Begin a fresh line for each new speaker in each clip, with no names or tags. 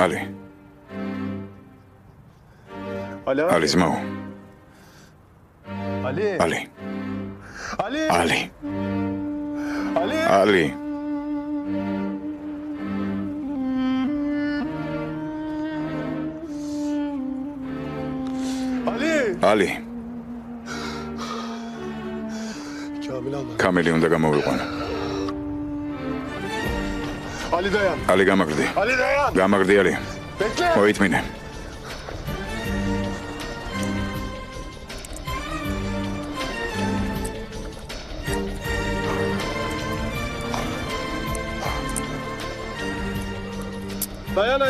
ალი. ალი ძმაო. ალი. ალი. ალი. ალი. ალი. კამილი უნდა გამოვიყვანო. ალი დაიან. ალი გამაგრდი. ალი დაიან. გამაგრდი ალი. მოითმინე.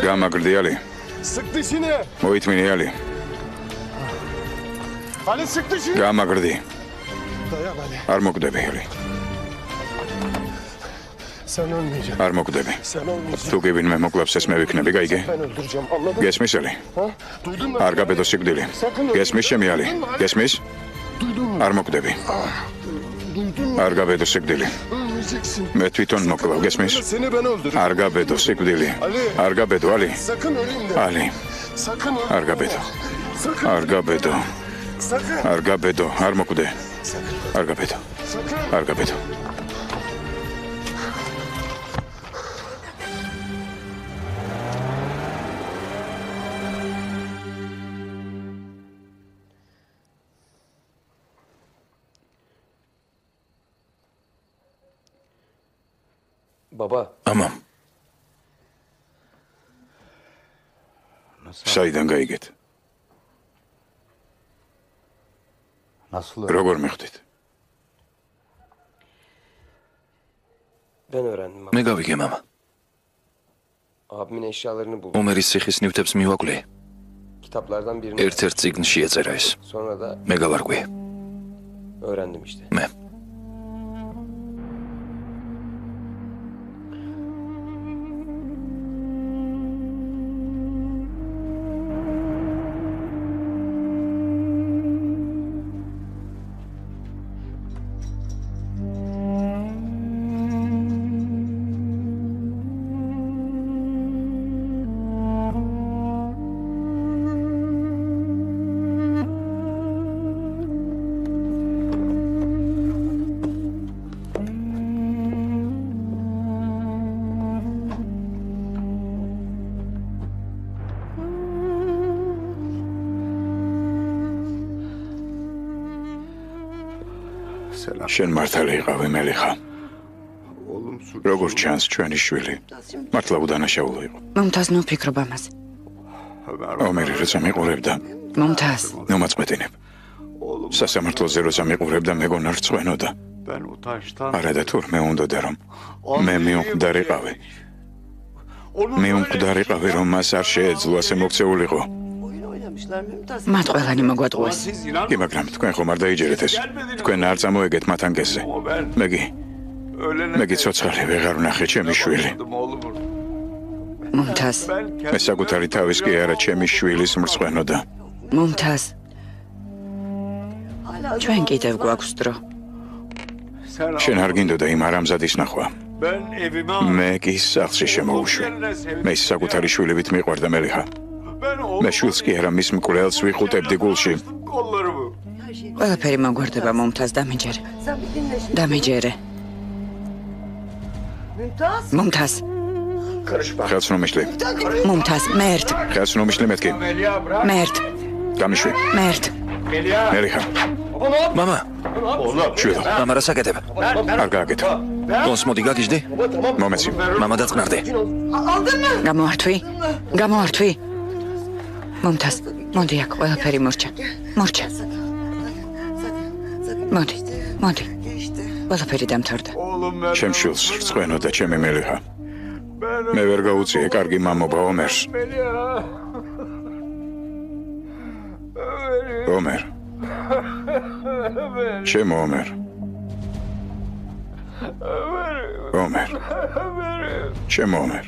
გამაგრდი ალი. მოითმინე ალი. გამაგრდი. არ მოკვდები ალი. არ მოკვდები. თუ კი ვინმე მოკლავს ეს მე ვიქნები, გაიგე? გესმის ალი? არ გაბედო სიკვდილი. გესმის ჩემი ალი? გესმის? არ მოკვდები. არ გაბედო სიკვდილი. მე თვითონ მოკლავ, გესმის? არ გაბედო სიკვდილი. არ გაბედო ალი? ალი. არ გაბედო. არ გაბედო. არ გაბედო, არ მოკვდე. არ გაბედო. არ გაბედო.
Baba.
Amam. საიდან გაიგეთ? როგორ მიხდით?
Ben öğrendim baba.
მე გავიგე მამა.
Abimin eşyalarını buldum.
ომერის ციხის ნივთებს მივაკლე.
Kitaplardan birini
ერთ-ერთ წიგნში ეწერა ეს.
sonra da
მე გავარკვიე.
öğrendim işte.
მე
შენ მართალი იყავი მელიხა. როგორ ჩანს ჩვენი შვილი? მართლა უდანაშაულო იყო.
მომთას ნუფიქრობ ამაზე.
ომერი როცა მიყურებდა,
მომთას.
ნომაწყვეტინებ. სასამართლოზე როცა მიყურებდა, მეგონა რწვენოდა. არა და თურმე უნდოდა რომ მე მიუმკვდარიყავი. მიუმკვდარიყავი რომ მას არ შეეძლო ასე მოქცეულიყო.
მათ ყველანი მოგვატყუეს.
კი, მაგრამ თქვენ ხომ არ დაიჯერეთ ეს? თქვენ არ წამოეგეთ მათ ანგესზე. მეგი ცოცხალი ვეღარ ვნახე ჩემი შვილი.
მომთას.
მე საკუთარი თავის კი არა ჩემი შვილის მრწყვენოდა.
მომთას. ჩვენ კიდევ გვაქვს დრო.
შენ არ გინდოდა იმ არამზადის ნახვა. მე კი სახლში შემოუშვი. მე საკუთარი შვილებით მიყვარდა მელიხა. მე შვილს კი არა მის მკვლელს ვიხუტებდი გულში.
ყველაფერი მოგვარდება მომთას დამეჯერე. დამეჯერე. მომთას.
ხელს რომ მიშლი.
მომთას, მერტ.
ხელს რომ მიშლი მეთქი.
მერტ.
გამიშვი.
მერტ.
მელიხა.
მამა,
შვილო.
მამა რა საკეთებ?
არ გააკეთო.
დონს მოდი გაგიჟდი?
მომეცი.
მამა დაწყნარდი.
გამოართვი. გამოართვი. მომთას, მოდი აქ, ყველაფერი მორჩა. მორჩა. მოდი, მოდი. ყველაფერი დამთავრდა.
ჩემ შვილს რწყვენოდა ჩემი მელიხა. მე ვერ გაუწიე კარგი მამობა ომერს. ომერ. ჩემ ომერ. ომერ. ჩემ ომერ.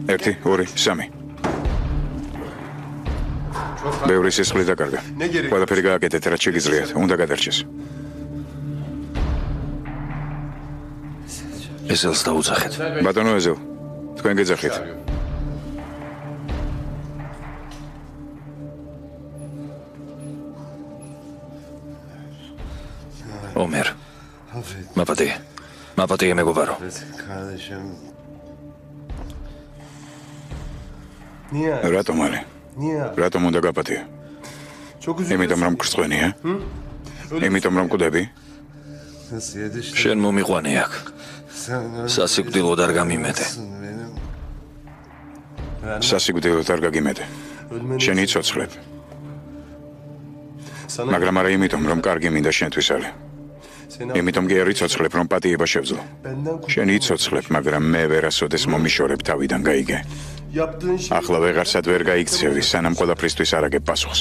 ერთი, ორი, სამი. ბევრი სისხლი დაკარგა. ყველაფერი გააკეთეთ, რაც შეგიძლიათ. უნდა გადარჩეს.
ესელს დაუძახეთ.
ბატონო ეზელ, თქვენ გეძახით.
ომერ. მაპატია მეგობარო.
რატომ ალი? რატომ უნდა გაპატია? იმიტომ რომ გრწვენია? იმიტომ რომ კვდები?
შენ მომიყვანე აქ. სასიკვდილოდ არ გამიმეტე.
სასიკვდილოდ არ გაგიმეტე. შენ იცოცხლებ. მაგრამ არა იმიტომ რომ კარგი მინდა შენთვის ალი. იმიტომ კი არ იცოცხლებ რომ პატიება შევძლო. შენ იცოცხლებ, მაგრამ მე ვერასოდეს მომიშორებ თავიდან, გაიგე? ახლა ვეღარსად ვერ გაიქცევი, სანამ ყველაფრისთვის არ აგებ პასუხს.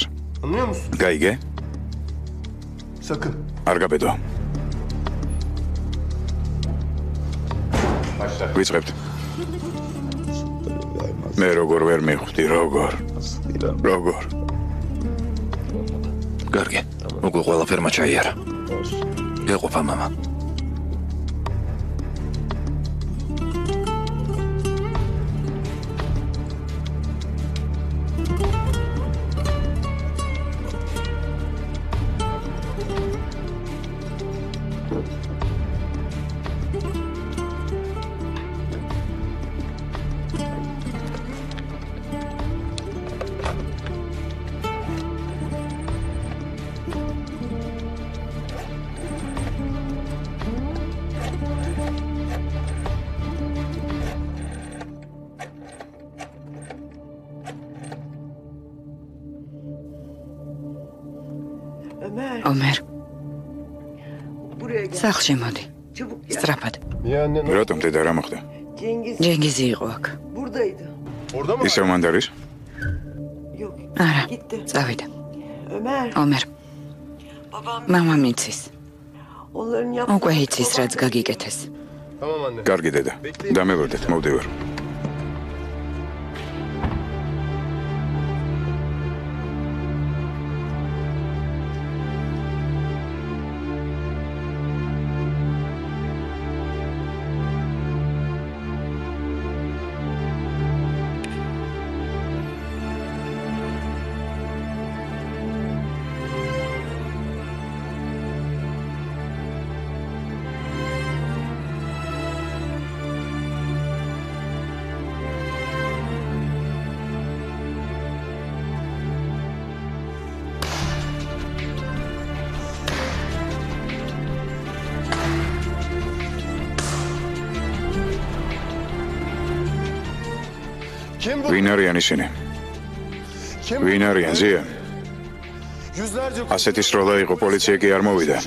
გაიგე? არ გაბედო. ვიწყებთ. მე როგორ ვერ მიხვდი, როგორ.
კარგი. უკვე ყველაფერმა ჩაიარა. ეყოფა მამა.
ომერ. სახლში მოდი. სწრაფად.
რატომ დედა რა მოხდა?
ჯენგიზი იყო აქ.
ისევ მანდ არის?
არა, წავიდა. ომერ. მამამ იცის. უკვე იცის, რაც გაგიკეთეს.
კარგი დედა. დამევარდეთ, მოვდივარ. ვინ არიან ისინი? ვინ არიან ზია? ასეთი სროლა იყო, პოლიცია კი არ მოვიდა.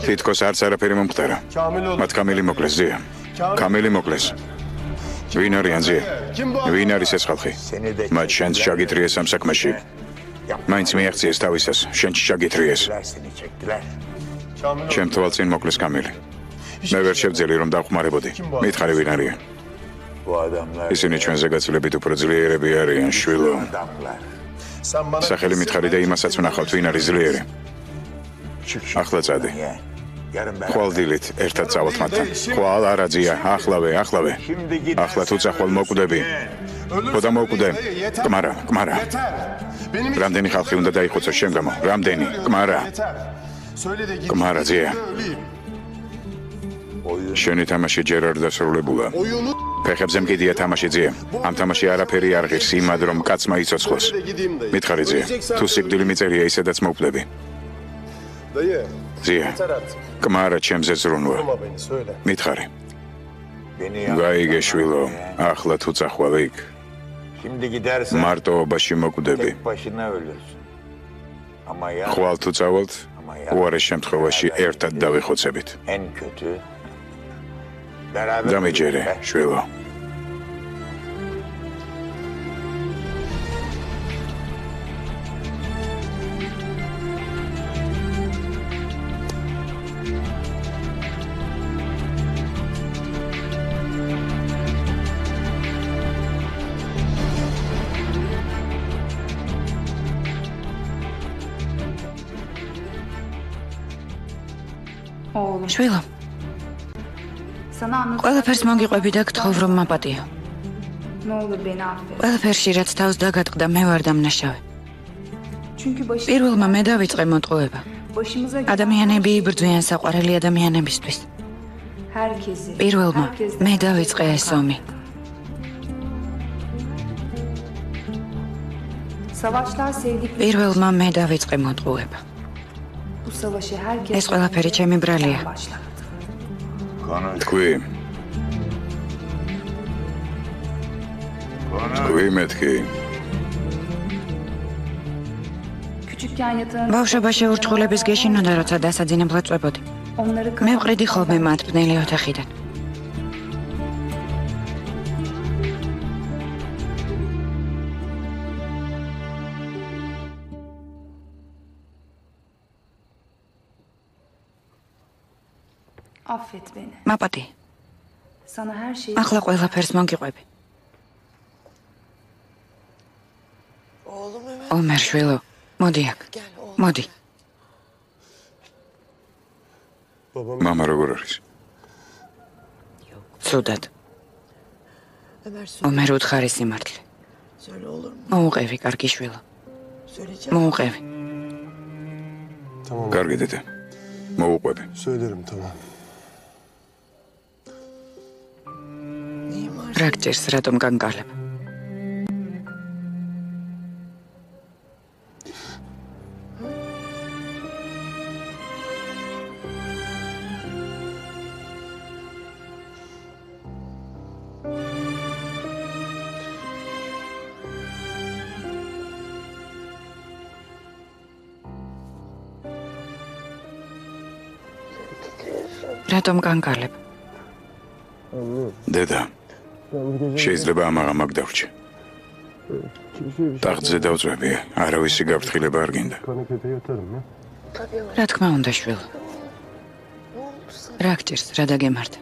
თითქოს არც არაფერი მომხდარა. მათ კამილი მოკლეს ზია. კამილი მოკლეს. ვინ არიან ზია? ვინ არის ეს ხალხი? მათ შენც შაგიტრიეს ამ საქმეში. მაინც მიაღწიეს თავისას, შენც შაგიტრიეს. ჩემ თვალწინ მოკლეს კამილი. მე ვერ შევძელი რომ დავხმარებოდი. მითხარი ვინ არიან? ისინი ჩვენზე გაცილებით უფრო ძლიერები არიან, შვილო. სახელი მითხარი და იმასაც ვნახავთ, ვინ არის ძლიერი. ახლა წადი. ხვალ დილით ერთად წავალთ მათთან. ხვალ არაძია, ახლავე. ახლა თუ წახვალ მოკვდები. ხოდა მოკვდე. კმარა. რამდენი ხალხი უნდა დაიხოცოს შენ გამო? რამდენი? კმარა ძია. შენი თამაში ჯერ არ დასრულებულა. ფეხებზე მკიდია თამაში ძია. ამ თამაში არაფერი არ ღირს იმად რომ კაცმა იცოცხლოს. მითხარი ძია, თუ სიკვდილი მიწერია ისედაც მოვკვდები. ძია, კმარა ჩემზე ზრუნვა. მითხარი. გაიგე შვილო, ახლა თუ წახვალ იქ. მარტოობაში მოკვდები. ხვალ თუ წავალთ, უარეს შემთხვევაში ერთად დავიხოცებით. დამეჯერე, შვილო.
შვილო. ყველაფერს მოგიყვები და გთხოვ რომ მაპატიო. ყველაფერში რაც თავს დაგატყდა მე ვარ დამნაშავე. პირველმა მე დავიწყე მოტყუება. ადამიანები იბრძვიან საყვარელი ადამიანებისთვის. პირველმა მე დავიწყე ეს ომი. პირველმა მე დავიწყე მოტყუება. ეს ყველაფერი ჩემი ბრალია.
თქვი მეთქი
ბავშვობაში ურჩხულების გეშინოდა, როცა დასაძინებლად წვებოდი. მე ვყრიდი ხოლმე მათ ბნელი ოთახიდან. მაპატი, ახლა ყველაფერს მოგიყვები. ომერ შვილო, მოდი აქ, მოდი.
მამა როგორ არის?
ცუდად. ომერ უთხარი სიმართლე. მოუყევი, კარგი შვილო. მოუყევი.
კარგი დედა, მოუყვები.
Söylerim tamam.
რა გჭირს, რატომ განკარლებ? რატომ განკარლებ?
დედა, შეიძლება ამაღამაკ დავრჩე. ტახტზე დავწვევი, არავისი გაფრთხილება არ გინდა.
Kanepede yatarım ya.
რა თქმა უნდა, შვილო. რა გჭირს, რა დაგემართა?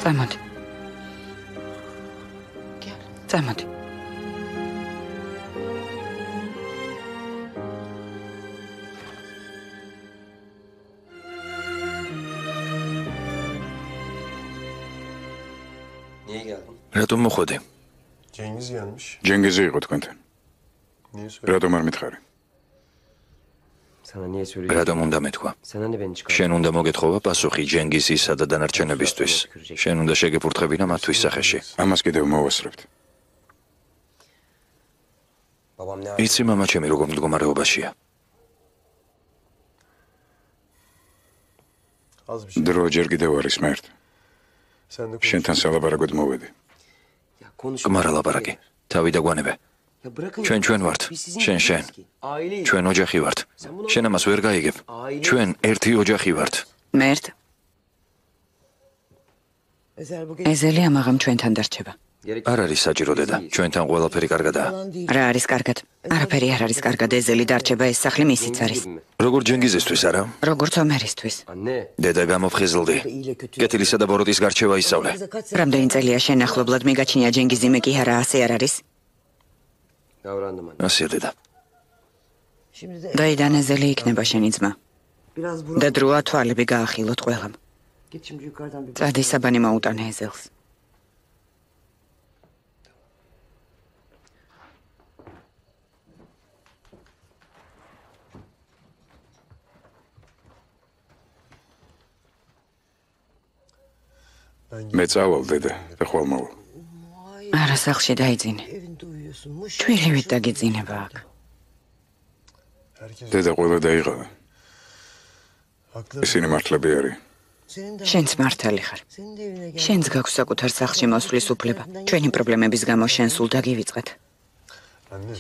წამოდი. წამოდი.
Niye geldin?
რატომ მოხვედი?
Cengiz gelmiş.
ჯენგიზი იყო თქვენთან.
Niye söyle?
რატომ არ მითხარი?
Sana niye söyleyeyim?
რატომ უნდა მეთქვა?
Sen hani beni çıkardın?
შენ უნდა მოგეთხოვა პასუხი ჯენგიზისა და დანარჩენებისთვის. შენ უნდა შეგეფურთხებინა მათთვის სახეში.
ამას კიდევ მოვასწრებთ.
Babam ne
იცი მამა ჩემი როგორ მდგომარეობაშია.
Az bir şey.
დრო ჯერ კიდევ არის მერტ.
Sen de
შენთან სალაპარაკოდ მოვედი.
Ya konuş.
გმარა ლაპარაკი. თავი დაგვანებე.
Ya bırakın.
ჩვენ ვართ. შენ.
Aileyiz.
ჩვენ ოჯახი ვართ. შენ ამას ვერ გაიგებ. ჩვენ ერთი ოჯახი ვართ.
მერტ, ეზელი ამაღამ ჩვენთან დარჩება.
არ არის საჭირო დედა. ჩვენთან ყველაფერი კარგადაა.
რა არის კარგად? არაფერი არ არის კარგად, ეზელი დარჩება, ეს სახლი მისიც არის.
როგორ ჯენგიზისთვის არა?
როგორც ომერისთვის.
Anne.
დედა გამოფხიზლდი. კეთილისა და ბოროტის გარჩევა ისწავლე.
რამდენი წელია შენ ახლობლად მიგაჩნია ჯენგიზი, მე კი არა, ასე არ არის?
Davrandım anne.
ასია დედა.
დაიდან ეზელი იქნება შენი ძმა. და დროა თვალები გაახილოთ ყველამ. წადი საბანი მოუტანე ეზელს.
მე წავალ დედა და ხვალ მოვალ.
არა, სახლში დაიძინე. ჩვილივით დაგიძინება აქ.
herkes
დედა ყველა დაიღალა.
haklı.
ისინი მართლები არის.
შენც მართალი ხარ. შენც გაქვს საკუთარ სახლში მოსვლის უფლება. ჩვენი პრობლემების გამო შენ სულ დაგივიწყეთ.
Anne.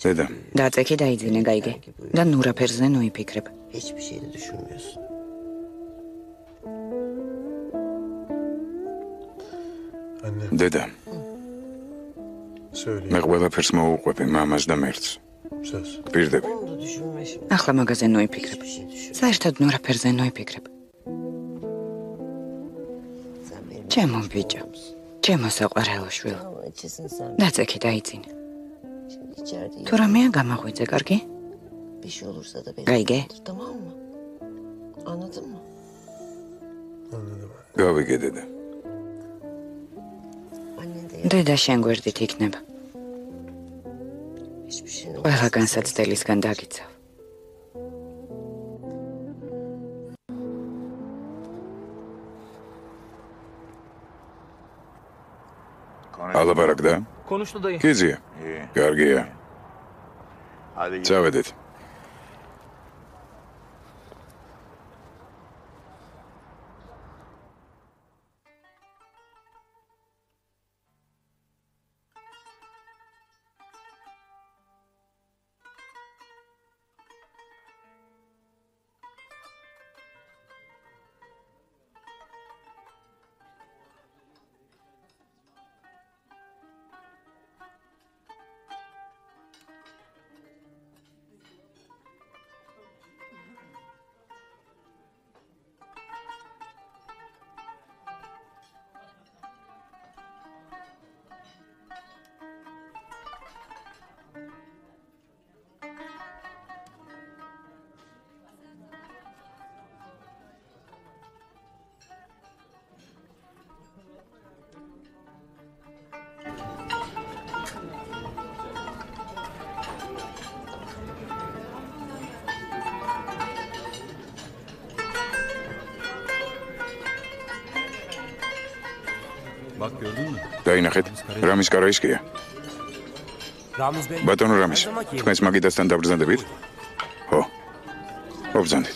დედა,
დაწექი დაიძინე, გაიგე. და ნურაფერზე ნოიფიქრებ.
Hiçbir şey de düşünmüyorsun.
Anne.
დედა,
Söyle.
მე ყველაფერს მოუყვები მამას და მერტს.
Söz.
პირდები.
Onu da düşünme şimdi.
ახლა მაგაზე ნოიფიქრებ.
Hiçbir şey düşün.
საერთოდ ნურაფერზე ნოიფიქრებ.
Sen benim
ჩემო ბიჭო, ჩემო საყვარელო შვილო.
ama içesin sen.
დაწექი დაიძინე.
Şimdi içeride
თუ რამეა გამაღვიძე, კარგი?
Bir şey olursa da beni
Gaige.
kaldır, tamam mı? Anladın mı?
Anladım.
გავიგე დედა.
Annen de
დედა შენ გვერდით იქნება.
hiçbir şeyin
ყველა განსაცდელისგან დაგიცავ.
ალაბარაკდა?
Konuştu dayı.
გიზია. კარგია. წავედით.
Bak gördün mü?
დაინახეთ, რამის კარაისკია.
Ramiz Bey.
ბატონო რამის, თქვენს მაგიდასთან დაბრძანდებით? ხო. ობრძანდით.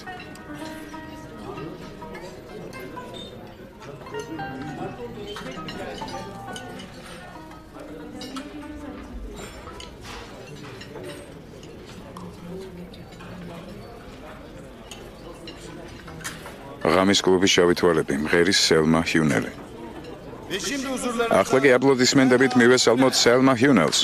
ღამის კლუბის შავი თვალები, მღერის სელმა ჰიუნელი. ახლა კი აპლოდისმენტებით მივესალმოთ სელმა ჰიუნელს.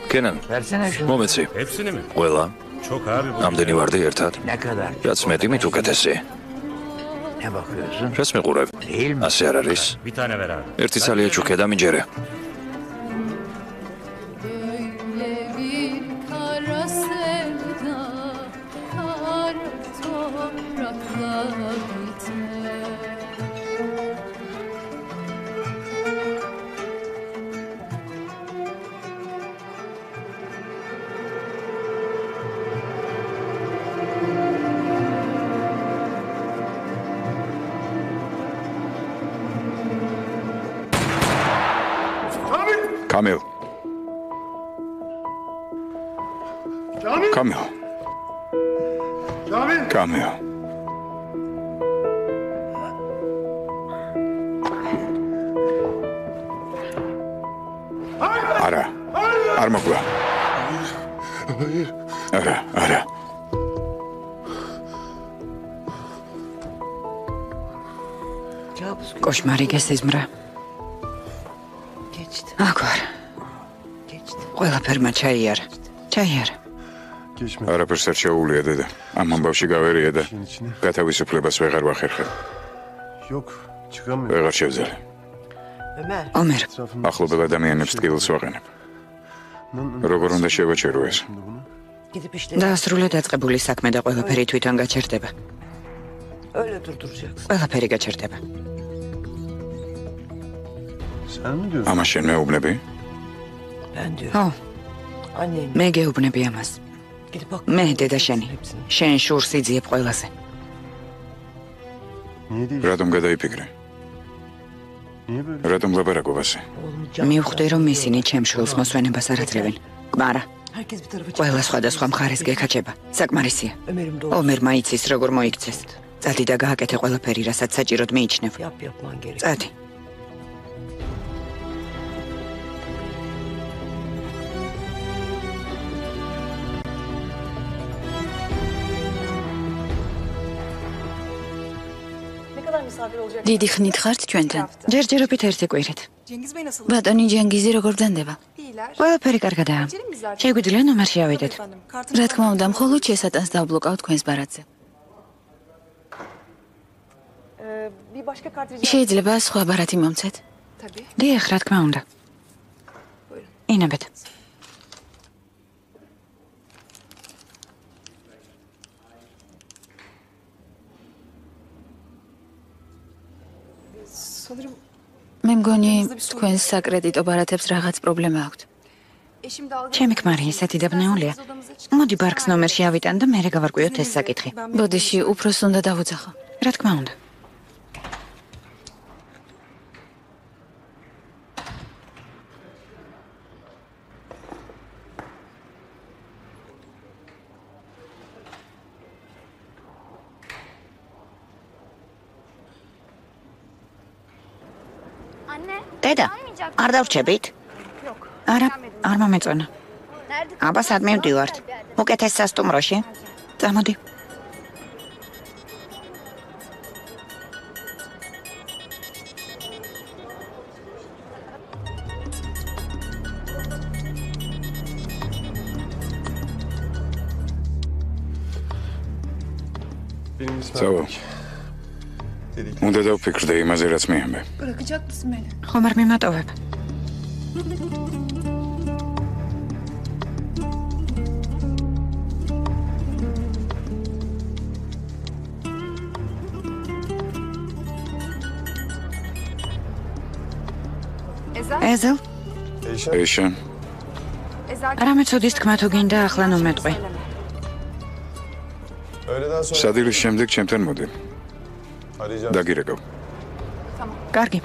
Kenan,
Versene şunu.
მომეცი.
Hepsini mi?
ყველა.
Çok abi bu.
ამდენი ვარდი ერთად.
Ne kadar?
რაც მეტი მით უკეთესი.
Ne bakıyorsun?
რას მიყურებ?
Değil mi?
ასე არ არის?
Bir tane ver abi.
ერთი ცალია ჩუქე და მინჯერე.
Böyle bir kara sevda, kara toprakla biter.
Kamil. Kamil. Kamil. არა. არ მოკლა. არა.
Kabus
კოშმარი გესიზმრა.
geçti.
აგვარ.
Geçti.
ყველაფერმა ჩაიარა.
Geçme.
არაფერს არ შეუულია დედა. ამ ამბავში გავერია და
İşin içine.
გათავისუფლებას ვეღარ ვახერხებ.
Yok. Çıkamıyorum.
ვეღარ შევძელე.
Ömer.
ომერ,
Etrafımda
ახლობელ ადამიანებს ტკივილს ვაყენებ. როგორ უნდა შევაჩერო ეს?
bunu.
Gidip işte
დაასრულე დაწყებული საქმე და ყველაფერი თვითონ გაჩერდება.
öyle durduracaksın.
ყველაფერი გაჩერდება.
Sen mi diyorsun?
ამას შენ მეუბნები?
Ben diyorum.
ხო,
Annem.
მე გეუბნები ამას.
Gidip bak.
მე დედა შენი. შენ შურს იძიებ ყველაზე.
Niye değil?
რატომ გადაიფიქრე?
Niye böyle?
რატომ ლაპარაკობ ასე?
Oğlumu can.
მივხვდი რომ ისინი ჩემ შულს მოსვენებას არ აწევენ. კმარა,
Herkes bir tarafa
ყველა სხვადასხვა მხარეს გეკაჩება. საკმარისია.
Ömer'im doğru.
ომერმა იცის როგორ მოიქცეს. წადი და გააკეთე ყველაფერი, რასაც საჭიროდ მიიჩნევ.
Yapman gerek.
წადი.
დიდი ხნით ხართ ჩვენთან.
ჯერჯერობით ერთი კვირით.
ბატონი ჯენგიზი როგორ ბრძანდება?
ყველაფერი კარგადაა. შეგვიძლია ნომერში ავიდეთ.
რა თქმა უნდა, მხოლოდ შესატანს დავბლოკავ თქვენს ბარათზე. შეიძლება სხვა ბარათი მომცეთ?
დიახ, რა თქმა უნდა. ინებეთ.
მე მგონი თქვენს საკრედიტო ბარათებს რაღაც პრობლემა აქვთ.
ჩემი ქმარი ისეთი დაბნეულია. მოდი ბარკს ნომერში ავიტან და მერე გავარკვიოთ ეს საკითხი.
ბოდიში, უფროს უნდა დავუძახო.
რა თქმა უნდა. დედა, არ დავრჩებით? არა, არ მომეწონა. აბა სად მივდივართ? უკეთეს სასტუმროში. წამოდი.
Sawa. უნდა დავფიქრდე იმაზე, რაც მიამბე.
ხომ არ მიმატოვებ? ეზელ?
ეშან.
რამე ცოდის თქმა თუ გინდა ახლა ნომეტყვი.
სადილის შემდეგ ჩემთან მოდი. დაგირეკავ.
კარგი.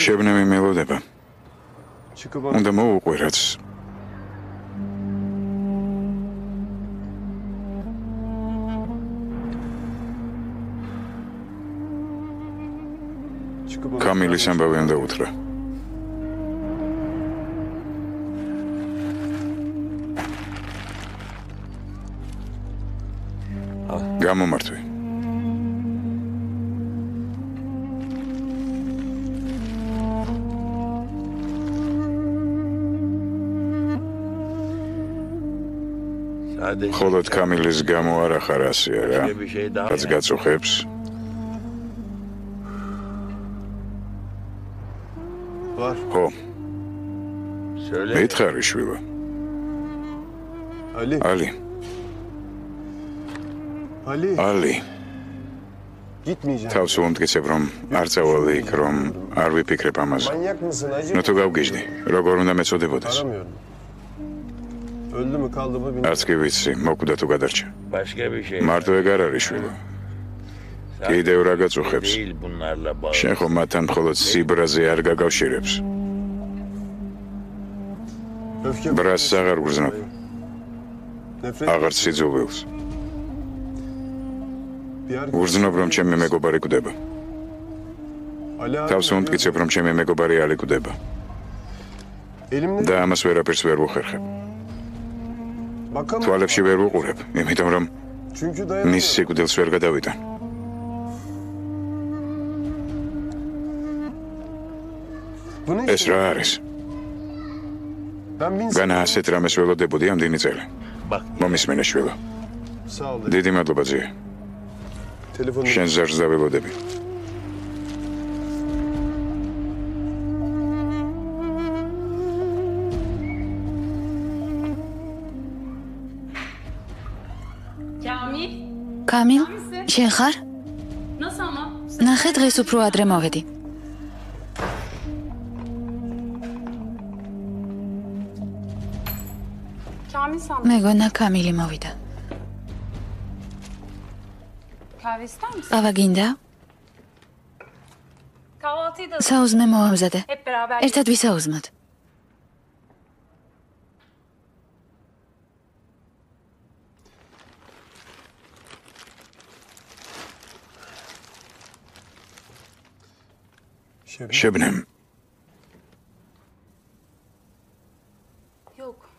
შებნემი მელოდება. უნდა მოუყვე რაც. კამილის ამბავი უნდა უთხრა. გამომართვი. ხოლოდ კამილის გამო არა ხარ ასია რა. რაც გაწუხებს. ხო. მითხარი შვილო. ალი. ალი. თავს უმტკიცებ რომ არ წავალე იქ რომ არ ვიფიქრებ ამაზე. ნუ თუ გავგიჟდი, როგორ უნდა მეწოდებოდეს? არც კი ვიცი, მოკვდა თუ გადარჩა. მარტო ეგ არ არის შვილო. კიდევ რა გაწუხებს? შენ ხომ მათთან მხოლოდ სიბრაზე არ გაგავშირებს. ბრასს აღარ გრძნობ. აღარც სიძულვილს. გრძნობ რომ ჩემი მეგობარი კვდება. თავს უმტკიცებ რომ ჩემი მეგობარი ალი კვდება. და ამას ვერაფერს ვერ ვუხერხებ. თვალებში ვერ ვუყურებ, იმიტომ რომ მის სიკვდილს ვერ გადავიტან. ეს რა არის? განა ასეთ რამეს ველოდებოდი ამდენი წელი. მომისმენე შვილო. დიდი მადლობა ძია. შენ ზარს დაველოდები.
კამილ, შენ ხარ? ნახე დღეს უფრო ადრე მოვედი. მეგონა კამილი მოვიდა. ყავა გინდა? საუზმე მოამზადე. ერთად ვისაუზმოთ.
შებნემ,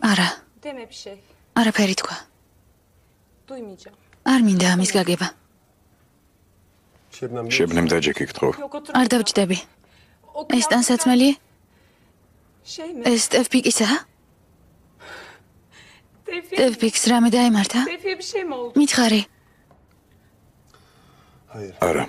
არა, არაფერი თქვა. არ მინდა ამის გაგება.
შებნემ დაჯექი გთხოვ.
არ დავჯდები. ეს ტანსაცმელია? ეს ტევფიკისაა? ტევფიკს რამე დაემართა? მითხარი.
არა.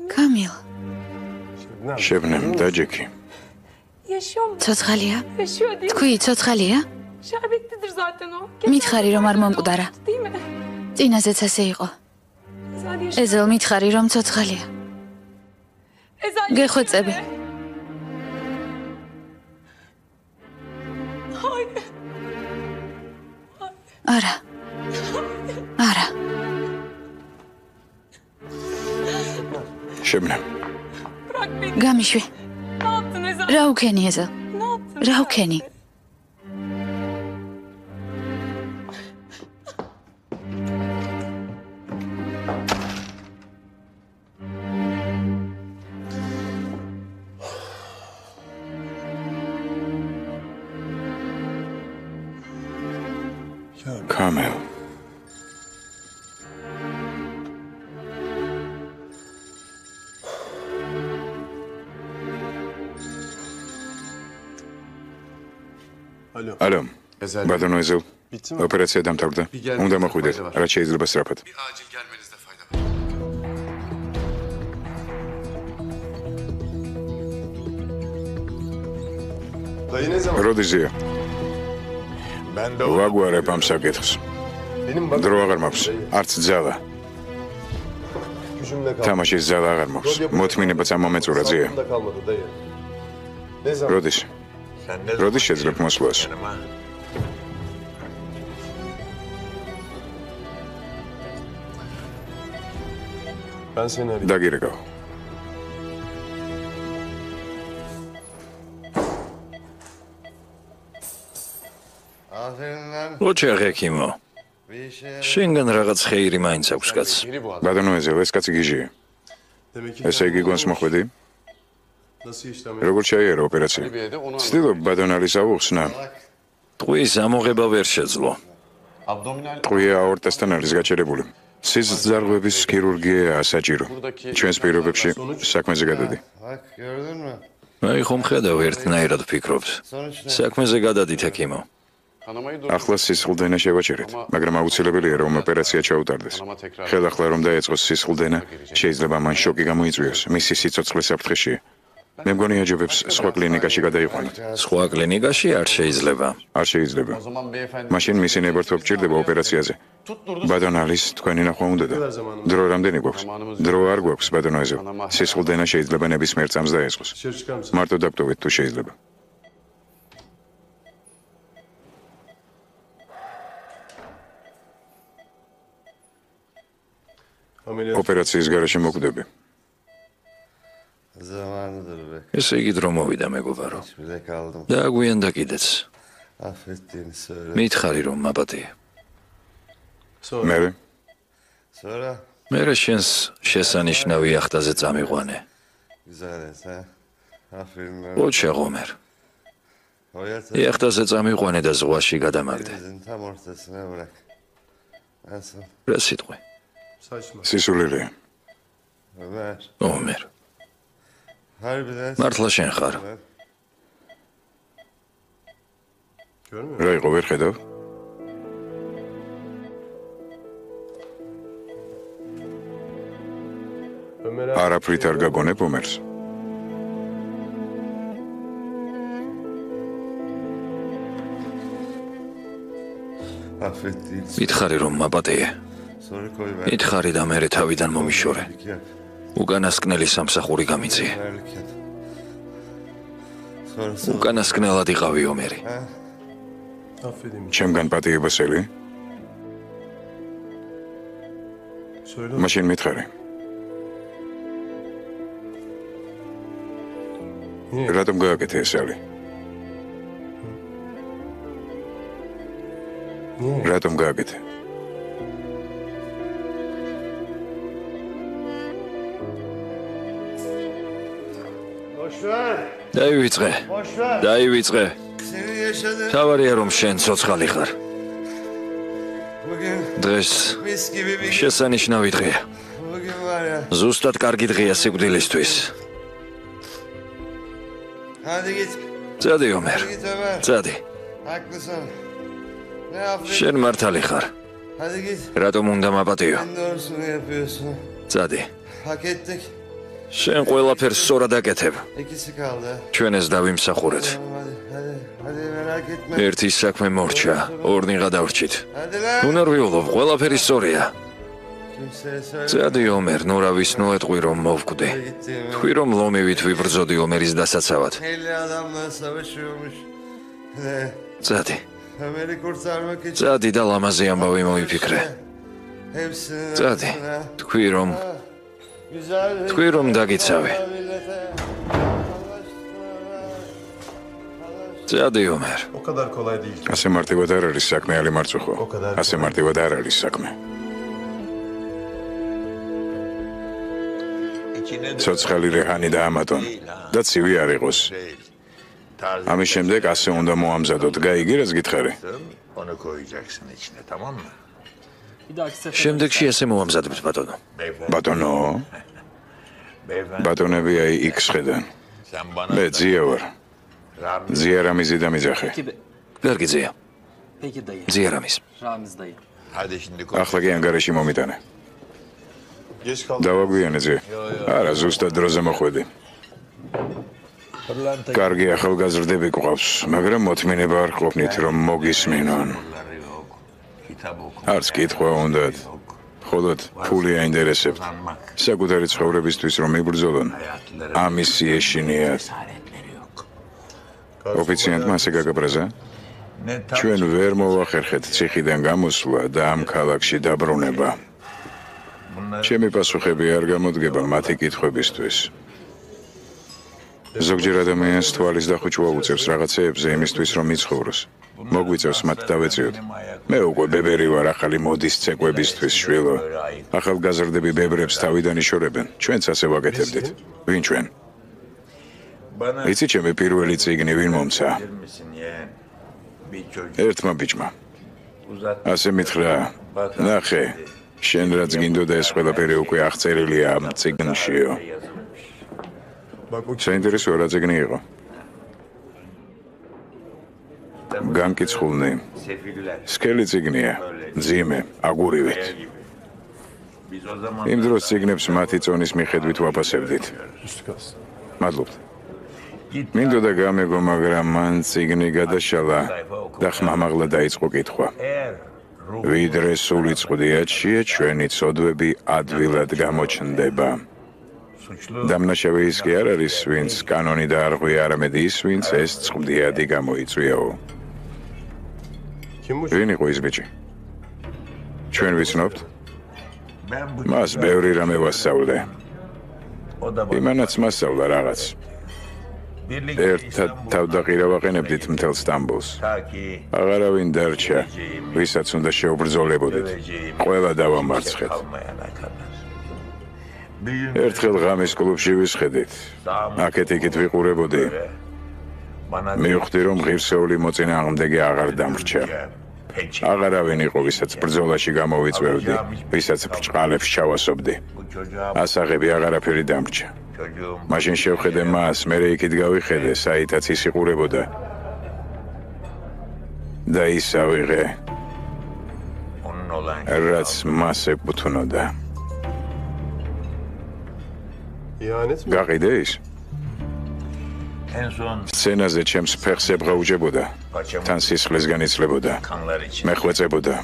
კამილ,
შებნემ დაჯექი.
ცოცხალია? თქვი, ცოცხალია? მითხარი რომ არ მომკვდარა. წინაზეც ასე იყო. ეზელ მითხარი რომ ცოცხალია. გეხვეწები. არა. არა.
შებნემ,
გამიშვი. რა უქენი ეზელ? რა უქენი?
კამილ. ალო, ბატონო ეზელ, ოპერაცია დამთავრდა. უნდა მოხვიდეთ, რაც შეიძლება სწრაფად. როდის ზია? ვაგვარებ ამ საკითხს. დრო აღარ მაქვს, არც ძალა. თამაშის ძალა აღარ მაქვს. მოთმინებაც ამ მომეწურა ზია. როდის? როდის შეძლებ მოსვლას? დაგირეკავ.
ოჩახ ექიმო. შენგან რაღაც ხეირი მაინც აქვს კაც.
ბატონო ეზელ, ეს კაცი გიჟია. ესე იგი გონს მოხვედი? როგორ შეიარა ოპერაცია? ცდილობ ბატონალის აუხსნა.
ტყვის ამოღება ვერ შეძლო.
ტყვია აორტასთან არის გაჩერებული. სისხლძარღვების ქირურგიაა საჭირო. ჩვენს პირობებში საქმეზე გადადი.
აი ხომ ხედავ ერთნაირად ფიქრობთ. საქმეზე გადადით ექიმო.
ახლა სისხლდენა შევაჩერეთ, მაგრამ აუცილებელია რომ ოპერაცია ჩაუტარდეს. ხელახლა რომ დაეწყოს სისხლდენა, შეიძლება მან შოკი გამოიწვიოს. მისი სიცოცხლე საფრთხეშია. მე მგონი აჯობებს სხვა კლინიკაში გადაიყვანოთ.
სხვა კლინიკაში არ შეიძლება.
არ შეიძლება. მაშინ მისი ნებართვა გჭირდება ოპერაციაზე. ბატონალის თქვენი ნახვა უნდა და დრო რამდენი გვაქვს? დრო არ გვაქვს ბატონო ეზელ. სისხლდენა შეიძლება ნებისმიერ წამს დაეწყოს. მარტო დაგტოვეთ თუ შეიძლება. ოპერაციის გარეშე მოკვდები.
ესე იგი დრო მოვიდა მეგობარო. დააგვიანდა კიდეც. მითხარი რომ მაპატია.
მერე?
მერე შენს შესანიშნავი იახტაზე წამიყვანე. ოჩა ღომერ. იახტაზე წამიყვანე და ზღვაში გადამაგდე. რა სიტყვი?
სისულელია.
ომერ. მართლა შენ ხარ?
რა იყო ვერ ხედავ? არაფრით არ გაგონებ ომერს.
მითხარი რომ მაპატია. მითხარი და მერე თავიდან მომიშორე. უკანასკნელი სამსახური გამიწია. უკანასკნელად იყავი ომერი.
ჩემგან პატიებასელი? მაშინ მითხარი. რატომ გააკეთე ეს ალი? რატომ გააკეთე?
დაივიწყე. დაივიწყე. თავარია რომ შენ ცოცხალი ხარ. დღეს შესანიშნავი დღეა. ზუსტად კარგი დღეა სიკვდილისთვის. წადი ომერ. წადი. შენ მართალი ხარ. რატომ უნდა მაპატიო? წადი. შენ ყველაფერს სწორად აკეთებ. ჩვენ ეს დავიმსახურეთ. ერთი საქმე მორჩა, ორნი გადავრჩით. უნარვიულობ, ყველაფერი სწორია. წადი ომერ, ნურავის ნოეთყვი რომ მოვკვდი. თქვი რომ ლომივით ვიბრძოდი ომერის დასაცავად. წადი. წადი და ლამაზი ამბავი მოიფიქრე. წადი. თქვი რომ დაგიცავი. წადი ომერ.
ასე მარტივად არ არის საქმე, ალი მარწუხო. ასე მარტივად არ არის საქმე. ცოცხალი რეჰანი და ამატონ და ცივი არ იყოს. ამის შემდეგ ასე უნდა მოამზადოთ. გაიგი რაც გითხარი?
შემდეგში ასე მოამზადებთ ბატონო.
ბატონო? ბატონები აი იქ შედან. მე ძია ვარ. ძია რამიზი და მიძახე.
კარგი ძია. ძია რამიზ.
ახლა კი ანგარიში მომიტანე. დავაგვიანე ძია. არა, ზუსტად დროზე მოხვედი. კარგი ახალგაზრდები გვყავს, მაგრამ მოთმინება არ ყოფნით რომ მოგისმინონ. არც კითხვა უნდათ. მხოლოდ ფული აინტერესებთ. საკუთარი ცხოვრებისთვის რომ იბრძოლონ, ამის ეშინიათ. ოფიციანტმა ასე გაგაბრაზა? ჩვენ ვერ მოვახერხეთ ციხიდან გამოსვლა და ამ ქალაქში დაბრუნება. ჩემი პასუხები არ გამოდგება მათი კითხვებისთვის. ზოგჯერ ადამიანს თვალის დახუჭვა უწევს რაღაცეებზე იმისთვის რომ იცხოვროს. მოგვიწევს მათ დავეწიოთ. მე უკვე ბებერი ვარ ახალი მოდის ცეკვებისთვის შვილო. ახალგაზრდები ბებრებს თავიდან იშორებენ. ჩვენც ასე ვაკეთებდით. ვინ ჩვენ? იცი ჩემი პირველი წიგნი ვინ მომცა? ერთმა ბიჭმა. ასე მითხრა, ნახე, შენ რაც გინდოდა ეს ყველაფერი უკვე აღწერილია ამ წიგნშიო. საინტერესოა რა წიგნი იყო? განკიცხულნი. სქელი წიგნია, მძიმე, აგურივით. იმ დროს წიგნებს მათი წონის მიხედვით ვაფასებდით. მადლობთ. მინდოდა გამეგო, მაგრამ მან წიგნი გადაშალა და ხმამაღლა დაიწყო კითხვა. ვიდრე სული წყდიათშია, ჩვენი ცოდვები ადვილად გამოჩნდება. დამნაშავე ის კი არ არის, ვინც კანონი დაარღვია, არამედ ის, ვინც ეს წყდიადი გამოიწვიაო. ვინ იყო ის ბიჭი? ჩვენ ვიცნობთ? მას ბევრი რამე ვასწავლე. იმანაც მასწავლა რაღაც. ერთად თავდაყირა ვაყენებდით მთელ სტამბოლს. აღარავინ დარჩა, ვისაც უნდა შეუბრძოლებოდეთ. ყველა დავამარცხეთ. ერთხელ ღამის კლუბში ვისხედით. აქეთ-იქით ვიყურებოდი. მივხვდი რომ ღირსეული მოწინააღმდეგე აღარ დამრჩა. აღარავინ იყო, ვისაც ბრძოლაში გამოვიწვევდი, ვისაც ბრჭყალებს ჩავასობდი. ასაღები აღარაფერი დამრჩა. მაშინ შევხედე მას, მერე იქით გავიხედე, საითაც ის იყურებოდა. და ის ავიღე, რაც მას ეკუთვნოდა. გაყიდე ის? სცენაზე ჩემს ფეხს ებღაუჯებოდა, თან სისხლს განიცლებოდა. მე ხვეწებოდა,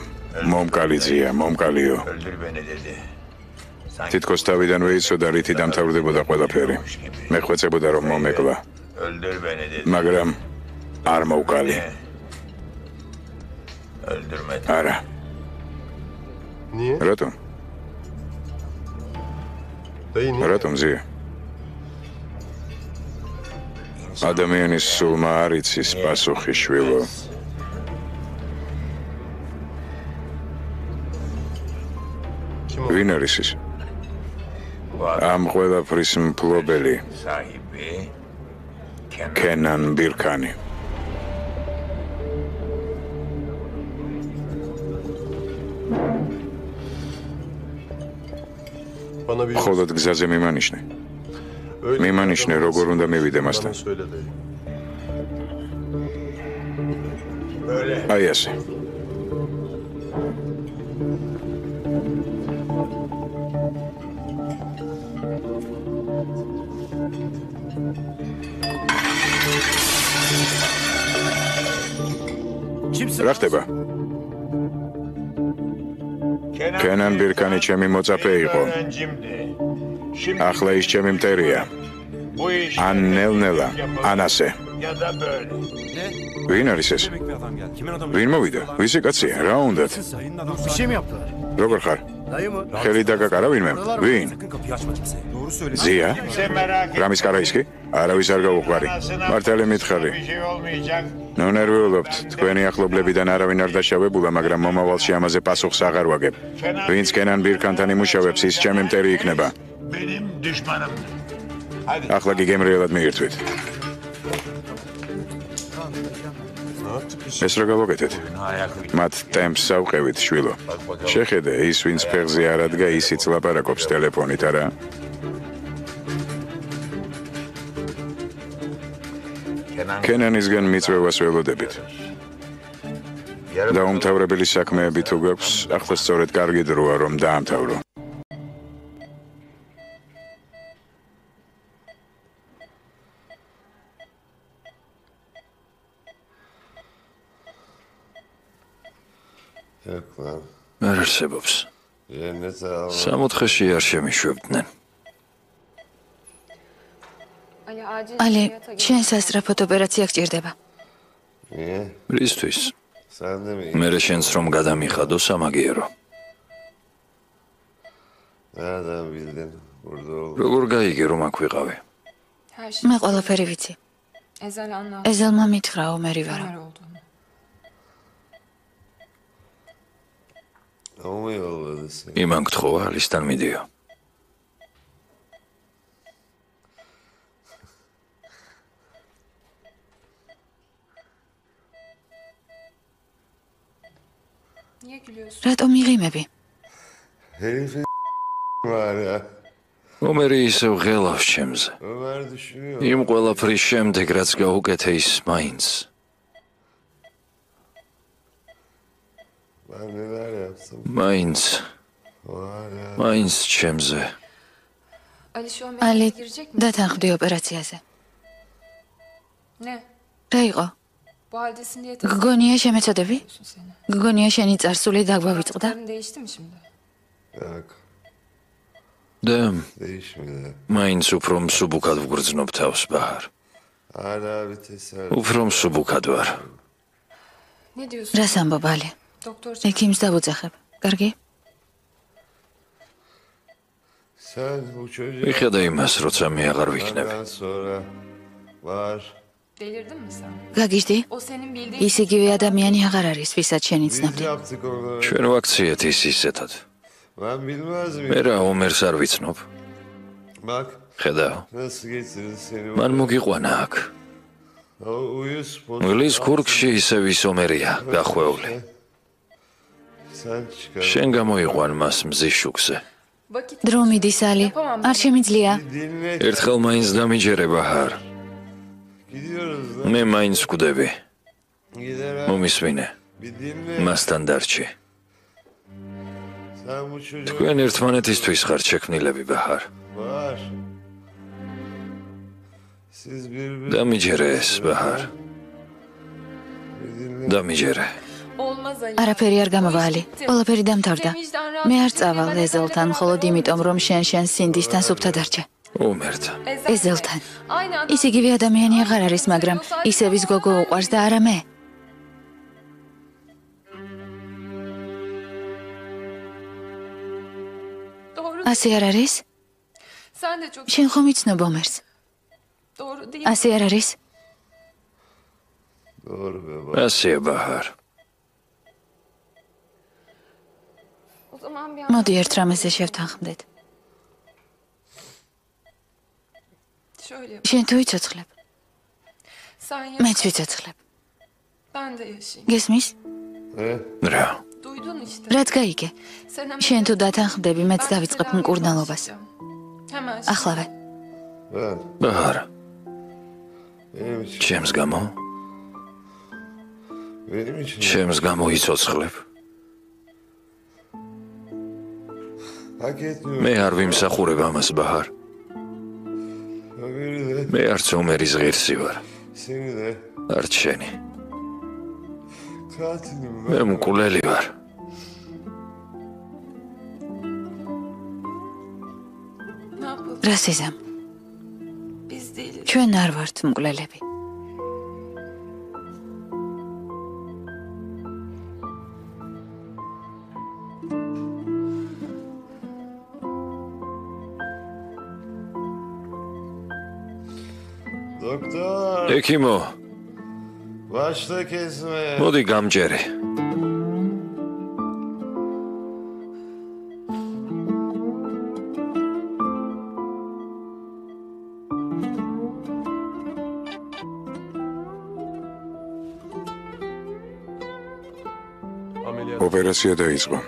მომკალი ძია, მომკალიო. თითქოს თავიდანვე იცოდა რითი დამთავრდებოდა ყველაფერი. მე ხვეწებოდა რომ მომეკლა. მაგრამ არ მოვკალი. არა. რატომ? რატომ ზია? ადამიანის სულმა არ იცის პასუხი, შვილო. ვინ არის ის? ამ ყველაფრის მფლობელი
საიბე
კენან ბირქანი. მხოლოდ გზაზე მიმანიშნე. მიმანიშნე, როგორ უნდა მივიდე მასთან. აი ასე. რა ხდება? კენან ბირქანი ჩემი მოწაფე იყო. ახლა ის ჩემი მტერია. ან ნელ-ნელა, ან ასე. ვინ არის ეს? ვინ მოვიდა? ვისი კაცია? რა უნდათ? როგორ ხარ? ხელი დაგაკარა ვინმე? ვინ? ზია? რამის კარაისკი? არავის არ გაუყვარი. მართალი მითხარი. ნუ ნერვიულობთ. თქვენი ახლობლებიდან არავინ არ დაშავებულა, მაგრამ მომავალში ამაზე პასუხს აღარ ვაგებ. ვინც კენან ბირქანთან იმუშავებს, ის ჩემი მტერი იქნება. ახლა გიგემრიელად მიირთვით. ეს რა გავაკეთეთ? მათ ტემპს ავყევით, შვილო. შეხედე, ის ვინც ფეხზე არ ადგა, ისიც ლაპარაკობს ტელეფონით, არა? კენანისგან მიწვევას ველოდებით. დაუმთავრებელი საქმეები თუ გაქვს, ახლა სწორედ კარგი დროა, რომ დაამთავრო.
არ არსებობს. სამოთხეში არ შემიშვებდნენ.
ალი, შენ სასწრაფოდ ოპერაცია გჭირდება.
რისთვის? მერე შენს რომ გადამიხადო სამაგიერო. როგორ გაიგე რომ აქ ვიყავი?
მე ყველაფერი ვიცი. ეზელმა მითხრა ომერი ვარა.
იმან გთხოვა ალისთან მიდიო.
რატომ იღიმები?
ომერი ისევ ღელავს ჩემზე. იმ ყველაფრის შემდეგ, რაც გაუკეთე ის მაინც. მაინც ჩემზე.
ალი, დათანხმდი ოპერაციაზე. რა იყო? გგონია შემეცოდები? გგონია შენი წარსული დაგვავიწყდა?
და მაინც უფრო მსუბუქად ვგრძნობ თავს, ბაჰარ. უფრო მსუბუქად ვარ.
რას ამბობ, ალი? ექიმს დავუძახებ. კარგი?
ვიხედა იმას, როცა მე აღარ ვიქნები.
გაგიჟდი? ის იგივე ადამიანი აღარ არის, ვისაც შენ იცნობდი.
ჩვენ ვაქციეთ ის ისეთად. მე რა ომერს არ ვიცნობ. ხედავ. მან მოგიყვანა აქ. მგლის ქურქში ისევ ის ომერია, გახვეული. შენ გამოიყვან მას მზის შუქზე.
დრო მიდის, ალი. არ შემიძლია.
ერთხელ მაინც დამიჯერე, ბაჰარ. მე მაინც ვკვდები. მომისვინე. მასთან დარჩი. თქვენ ერთმანეთისთვის ხართ შექმნილები, ბაჰარ. დამიჯერე ეს, ბაჰარ. დამიჯერე.
არაფერი არ გამოვა, ალი. ყველაფერი დამთავრდა. მე არ წავალ ეზელთან, მხოლოდ იმიტომ, რომ შენ სინდისთან სუფთა დარჩე.
ომერთან.
ეზელთან. ის იგივე ადამიანი აღარ არის, მაგრამ ისევ ის გოგო უყვარს და არა მე. ასე არ არის? შენ ხომ იცნობ ომერს? ასე არ არის?
ასეა, ბაჰარ.
მოდი ერთ რამეზე შევთანხმდეთ. შენ თუ იცოცხლებ, მეც ვიცოცხლებ. გესმის?
რა?
რაც გაიგე. შენ თუ დათანხმდები, მეც დავიწყებ მკურნალობას. ახლავე.
ბაჰარ. ჩემს გამო? ჩემს გამო იცოცხლებ. მე არ ვიმსახურებ ამას, ბაჰარ. მე არც ომერის ღირსი ვარ. არც შენი. მე მკვლელი ვარ.
რა სიზამ? ჩვენ არ ვართ მკვლელები.
ექიმო,
Başla kesme.
მოდი გამჯერე.
ოპერაცია დაიწყო.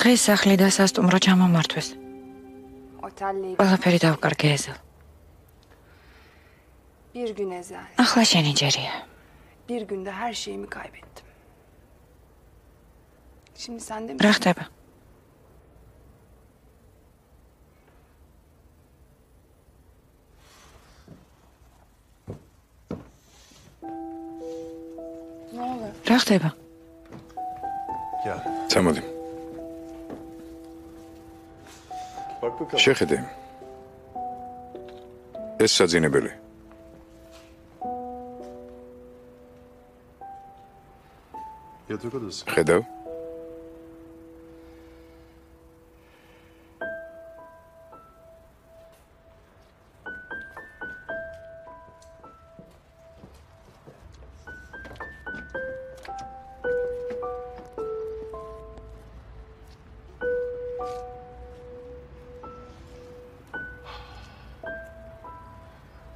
დღეს სახლი და სასტუმრო ჩამომართვეს. ყველაფერი დავკარგე ეზელ. ახლა შენი ჯერია.
Bir günde her şeyimi kaybettim. Şimdi sen de mi?
რა ხდება?
Ne oluyor?
რა ხდება?
Gel.
წამოდი.
Bak bakalım.
შეხედე. ეს საძინებელი.
Yatak odası.
ხედავ?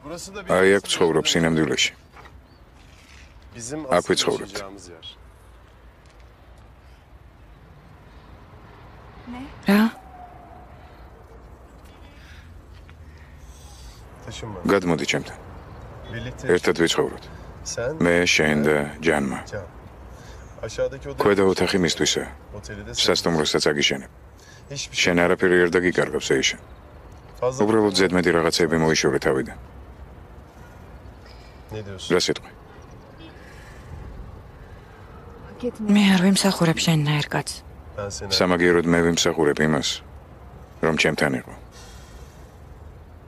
Burası da
აი აქ ცხოვრობ სინამდვილეში.
bizim
Ak
asıl
ცხოვრობთ.
yaşayacağımız yer.
რა?
Taşınma.
გადმოდი ჩემთან.
Birlikte
ერთად ვიცხოვროთ.
sen,
მე, შენ და ჯანმა.
Can. Aşağıdaki odaya
ქვედა ოთახი მისთვისა.
oteli de sen.
სასტუმროსაც აგიშენებ.
Hiçbir şey.
შენ არაფერი არ დაგიკარგავს ეიშენ.
Fazla.
უბრალოდ ზედმეტი რაღაცები მოიშორე თავიდან.
Ne diyorsun?
რა სიტყვი?
მე არ ვიმსახურებ შენნაირ კაცს.
Ben seni
სამაგიეროდ მე ვიმსახურებ იმას, რომ ჩემთან იყო.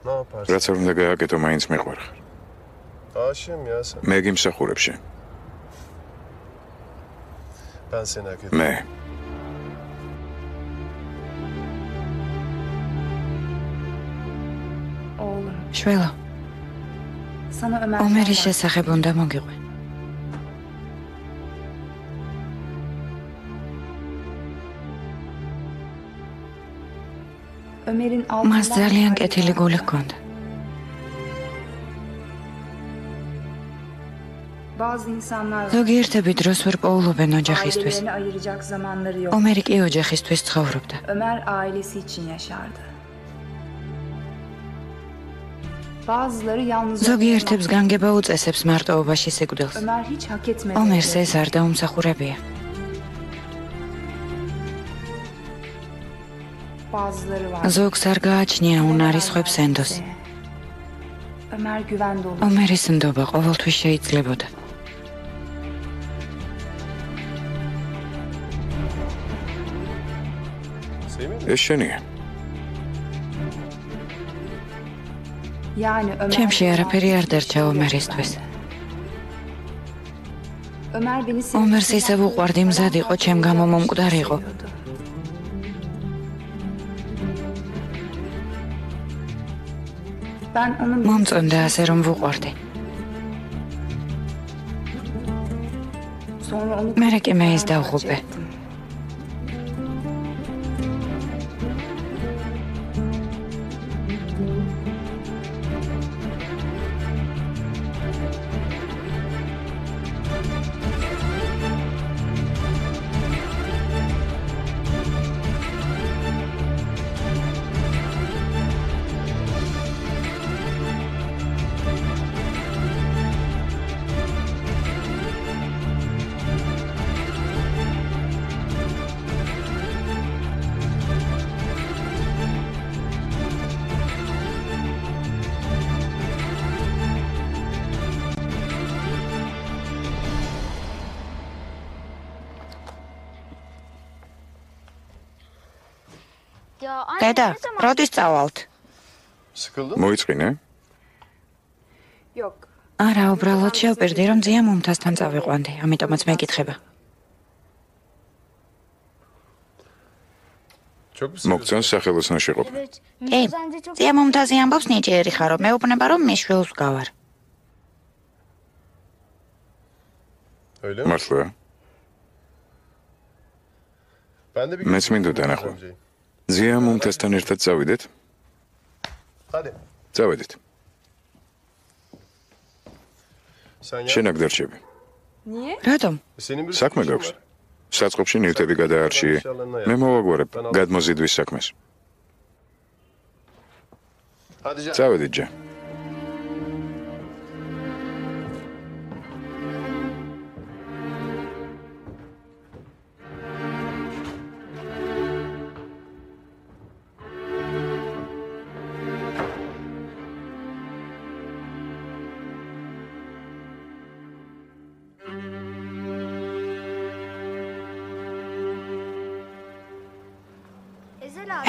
ne yaparsın?
რაც არ უნდა გააკეთო, მაინც მიყვარხარ.
Aşığım ya sen.
მე გიმსახურებ შენ.
Ben seni hak ediyorum.
მე.
Oğlum.
შველო,
Sana Ömer...
ომერის შესახებ უნდა მოგიყვე.
Ömer'in
მას ძალიან კეთილი გული ჰქონდა.
Bazı insanlar var.
ზოგიერთები დროს ვერ პოულობენ ოჯახისთვის.
Ailelerini ayıracak zamanları yok.
ომერი კი ოჯახისთვის ცხოვრობდა.
Ömer ailesi için yaşardı. Bazıları yalnız...
ზოგიერთებს განგება უწესებს მარტოობაში სიკვდილს.
Ömer hiç hak etmedi.
ომერს ეს არ დაუმსახურებია.
Bazıları var.
ზოგს არ გააჩნია უნარი სხვებს ენდოს.
Ömer güven dolu.
ომერის ნდობა ყოველთვის შეიძლებოდა.
ეს შენია.
Yani Ömer...
ჩემში არაფერი არ დარჩა ომერისთვის.
Ömer beni
ომერს ისევ უყვარდი, მზად იყო, ჩემ გამო მომკვდარიყო.
Ben onun...
მომწონდა ასე რომ ვუყვარდი.
Sonra onu...
მერე კი მე ის დავღუპე. დედა, როდის წავალთ?
Sıkıldın mı?
მოიწყინე?
Yok.
არა, უბრალოდ შევპირდი, რომ ძია მომთასთან წავიყვანდი, ამიტომაც მეკითხება.
Çok mu
მოგწონს სახელოსნოში ყოფნა?
კი, ძია მომთაზი ამბობს ნიჭიერი ხარო, მეუბნება, რომ მე შვილს ვგავარ.
Öyle mi?
მართლა?
Ben de bir
მეც მინდოდა ნახვა.
amcayı.
ძია მომთასთან ერთად წავიდეთ?
Hadi.
წავედით.
Sen ya.
შენ აქ დარჩები.
რატომ?
Senin bir
საქმე გაქვს. საწყობში ნივთები გადაარჩიე. მე მოვაგვარებ გადმოზიდვის საქმეს.
Hadi canım.
წავედით ჯა.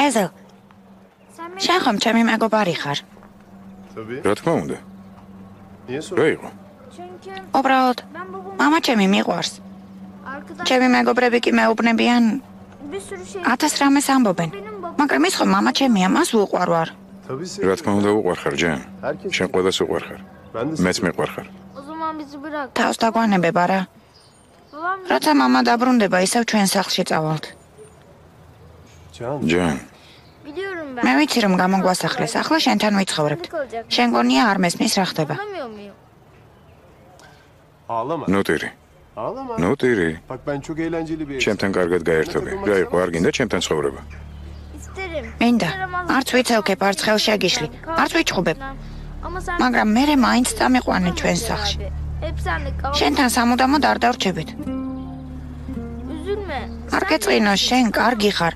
ეზელ, შენ ხომ ჩემი მეგობარი ხარ?
Tabii.
რა თქმა უნდა.
Niye
რა
sordun?
იყო?
უბრალოდ, მამა ჩემი მიყვარს. ჩემი მეგობრები კი მეუბნებიან 1000 რამეს ამბობენ. მაგრამ ის ხომ მამა ჩემია, მას ვუყვარ ვარ.
Tabii sen.
რა თქმა უნდა უყვარხარ ჯან. შენ ყველას უყვარხარ.
Ben de
მეც მიყვარხარ.
თავს დაგვანებებ არა? როცა მამა დაბრუნდება, ისევ ჩვენ სახლში წავალთ.
Can.
ჯან,
მე ვიცი რომ გამოგვასახლეს, ახლა შენთან ვიცხოვრებთ. შენ გონია არ მესმის რა ხდება.
Ağlama.
ნუტირი.
Ağlama.
ნუტირი.
Bak ben çok eğlenceli bir
ჩემთან კარგად გაერთობი. რა იყო, არ გინდა ჩემთან ცხოვრება?
მინდა, არც ვიცელქებ, არც ხელში აგიშლი, არც ვიჩხუბებ. მაგრამ მე მაინც წამიყვანე ჩვენ სახლში. შენთან სამუდამოდ არ დავრჩებით. არ გეწყინო, შენ კარგი ხარ,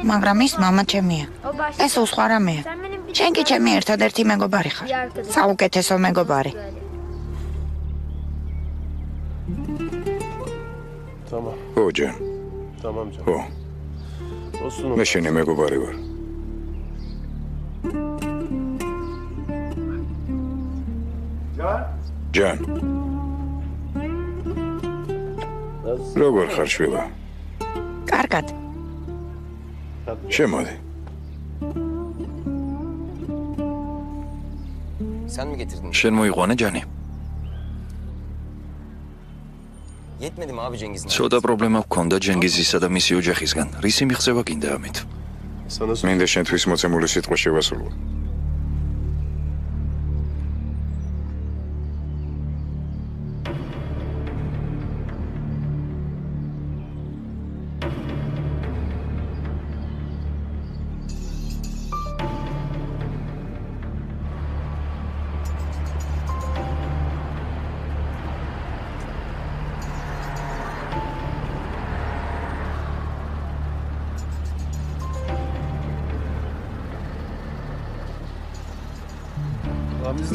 მაგრამ ის მამა ჩემია. ეს სხვა რამეა. შენ კი ჩემი ერთადერთი მეგობარი ხარ. საუკეთესო მეგობარი.
Tamam.
ო ჯან,
Tamam canım.
ო,
Olsun.
მე შენი მეგობარი ვარ.
Can.
ჯან. როგორ ხარ შვილო?
კარგად.
შემოდი.
Sen mi getirdin?
შენ მოიყვანე ჯანი?
Yetmedi mi abi Cengiz'in?
ცოტა პრობლემა გქონდა ჯენგიზისა და მისი ოჯახისგან. რისი მიღწევა გინდა ამით?
მინდა შენთვის მოცემული სიტყვა შევასრულო.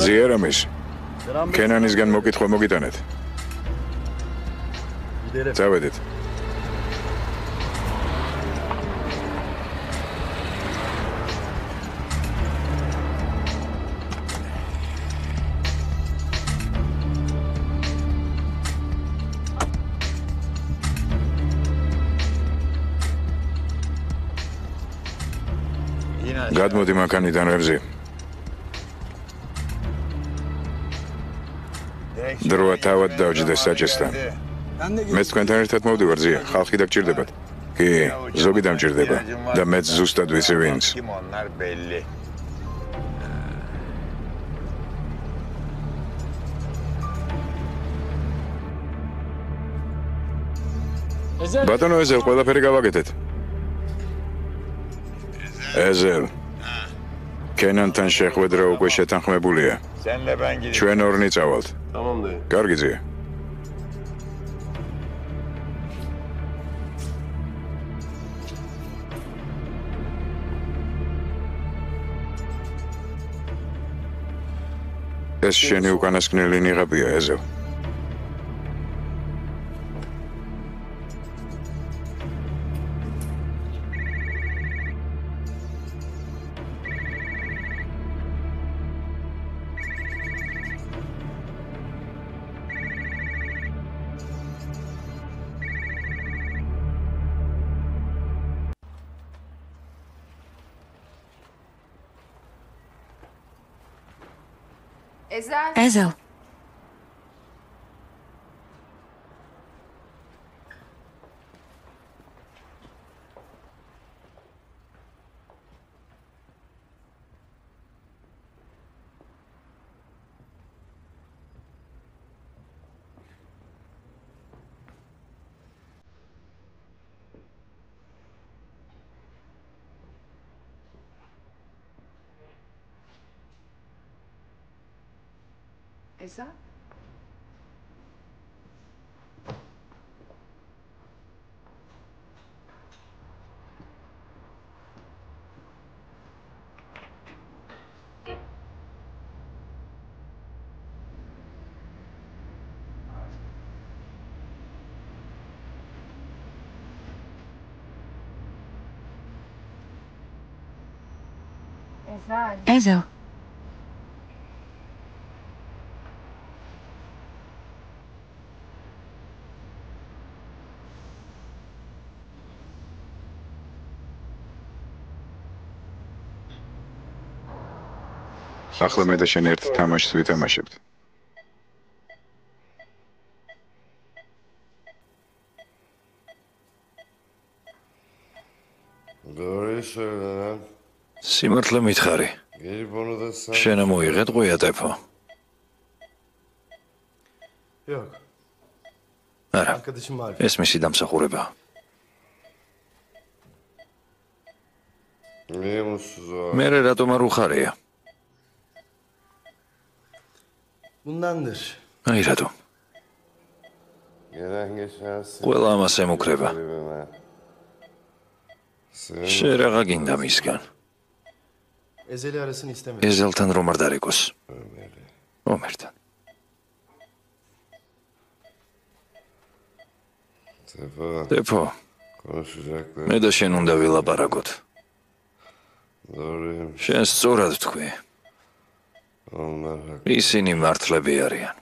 ზიერამის კენანისგან მოკითხვა მოგიტანეთ. წავედით. გადმოდი მანქანიდან რევზი. დროა თავად დავჯდეს საჭესთან. მეც თქვენთან ერთად მოვდივარ ზია, ხალხი დაგჭირდებათ. კი, ზოგი დამჭირდება და მეც ზუსტად ვიცი ვინც. ბატონო ეზელ, ყველაფერი გავაკეთეთ. ეზელ. კენანთან შეხვედრა უკვე შეთანხმებულია. ჩვენ ორნი წავალთ. კარგი ზია. ეს შენი უკანასკნელი ნიღაბია, ეზელ.
ეზელ.
ეზა?
ეზელ.
ახლა მე და შენ ერთ თამაშს ვითამაშებთ.
სიმართლე მითხარი. შენ მოიღეთ ყუიატეფო. არა, ეს მისი დამსახურება. მე რატომ არ უხარია?
Bundandır.
აი რატომ? ყველა ამას ემუქრება. შენ რაღა გინდა მისგან?
Ezeli arasını istemiyorum.
ეზელთან რომ არ დარეკოს. ომერთან. ტეფო. მე და შენ უნდა ვილაპარაკოთ. შენ სწორად თქვი. ისინი მართლები არიან.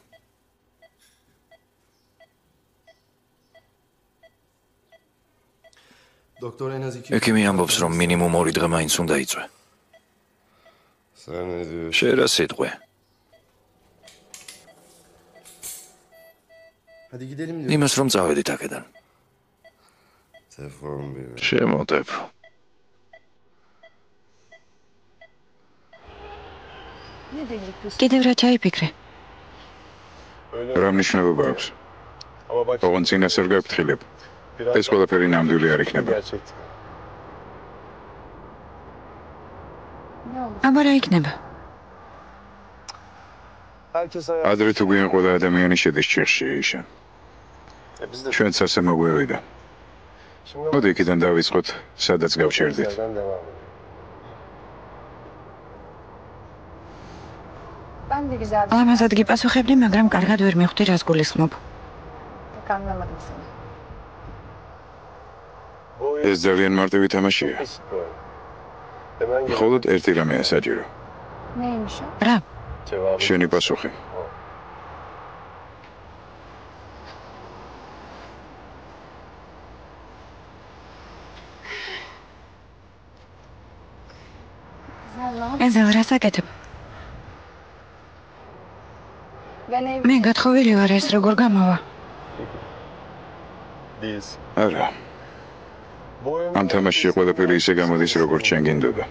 Doktor en az 2
ექიმი ამბობს, რომ მინიმუმ 2 დღე მაინც უნდა იწვე.
Sen ne diyorsun?
შენ რა სიტყვე?
Hadi gidelim diyor.
იმას რომ წავედით აქედან.
Telefon bir.
შემოტებ.
კიდევ რა ჩაიფიქრე?
რა მნიშვნელობა აქვს?
Ama bak
ოღონდ წინასწარ გაგფრთხილებ. ეს ყველაფერი ნამდვილი არ იქნება.
gerçekten.
აბა რა იქნება?
Herkes hayal.
ადრე თუ გვიან ყველა ადამიანი შედის ჭიხში იშა.
Biz de
ჩვენც ასე მოგვევიდა.
şimdi
მოდი იქიდან დავიწყოთ, სადაც გავჩერდით.
yerden devam edelim.
ლამაზად გიპასუხებდი, მაგრამ კარგად ვერ მივხვდი რას გულისხმობ.
ეს ძალიან მარტივი თამაშია.
Basit bu oyun. Hemen gel.
მხოლოდ ერთი რამეა საჭირო.
რა?
Cevabı.
შენი პასუხი.
ეზელ რას აკეთებ? მე გათხოვილი ვარ, ეს როგორ გამოვა?
Değilsin.
არა,
Bu oyun.
ამ თამაშში ყველაფერი ისე გამოდის, როგორც შენ გინდოდა.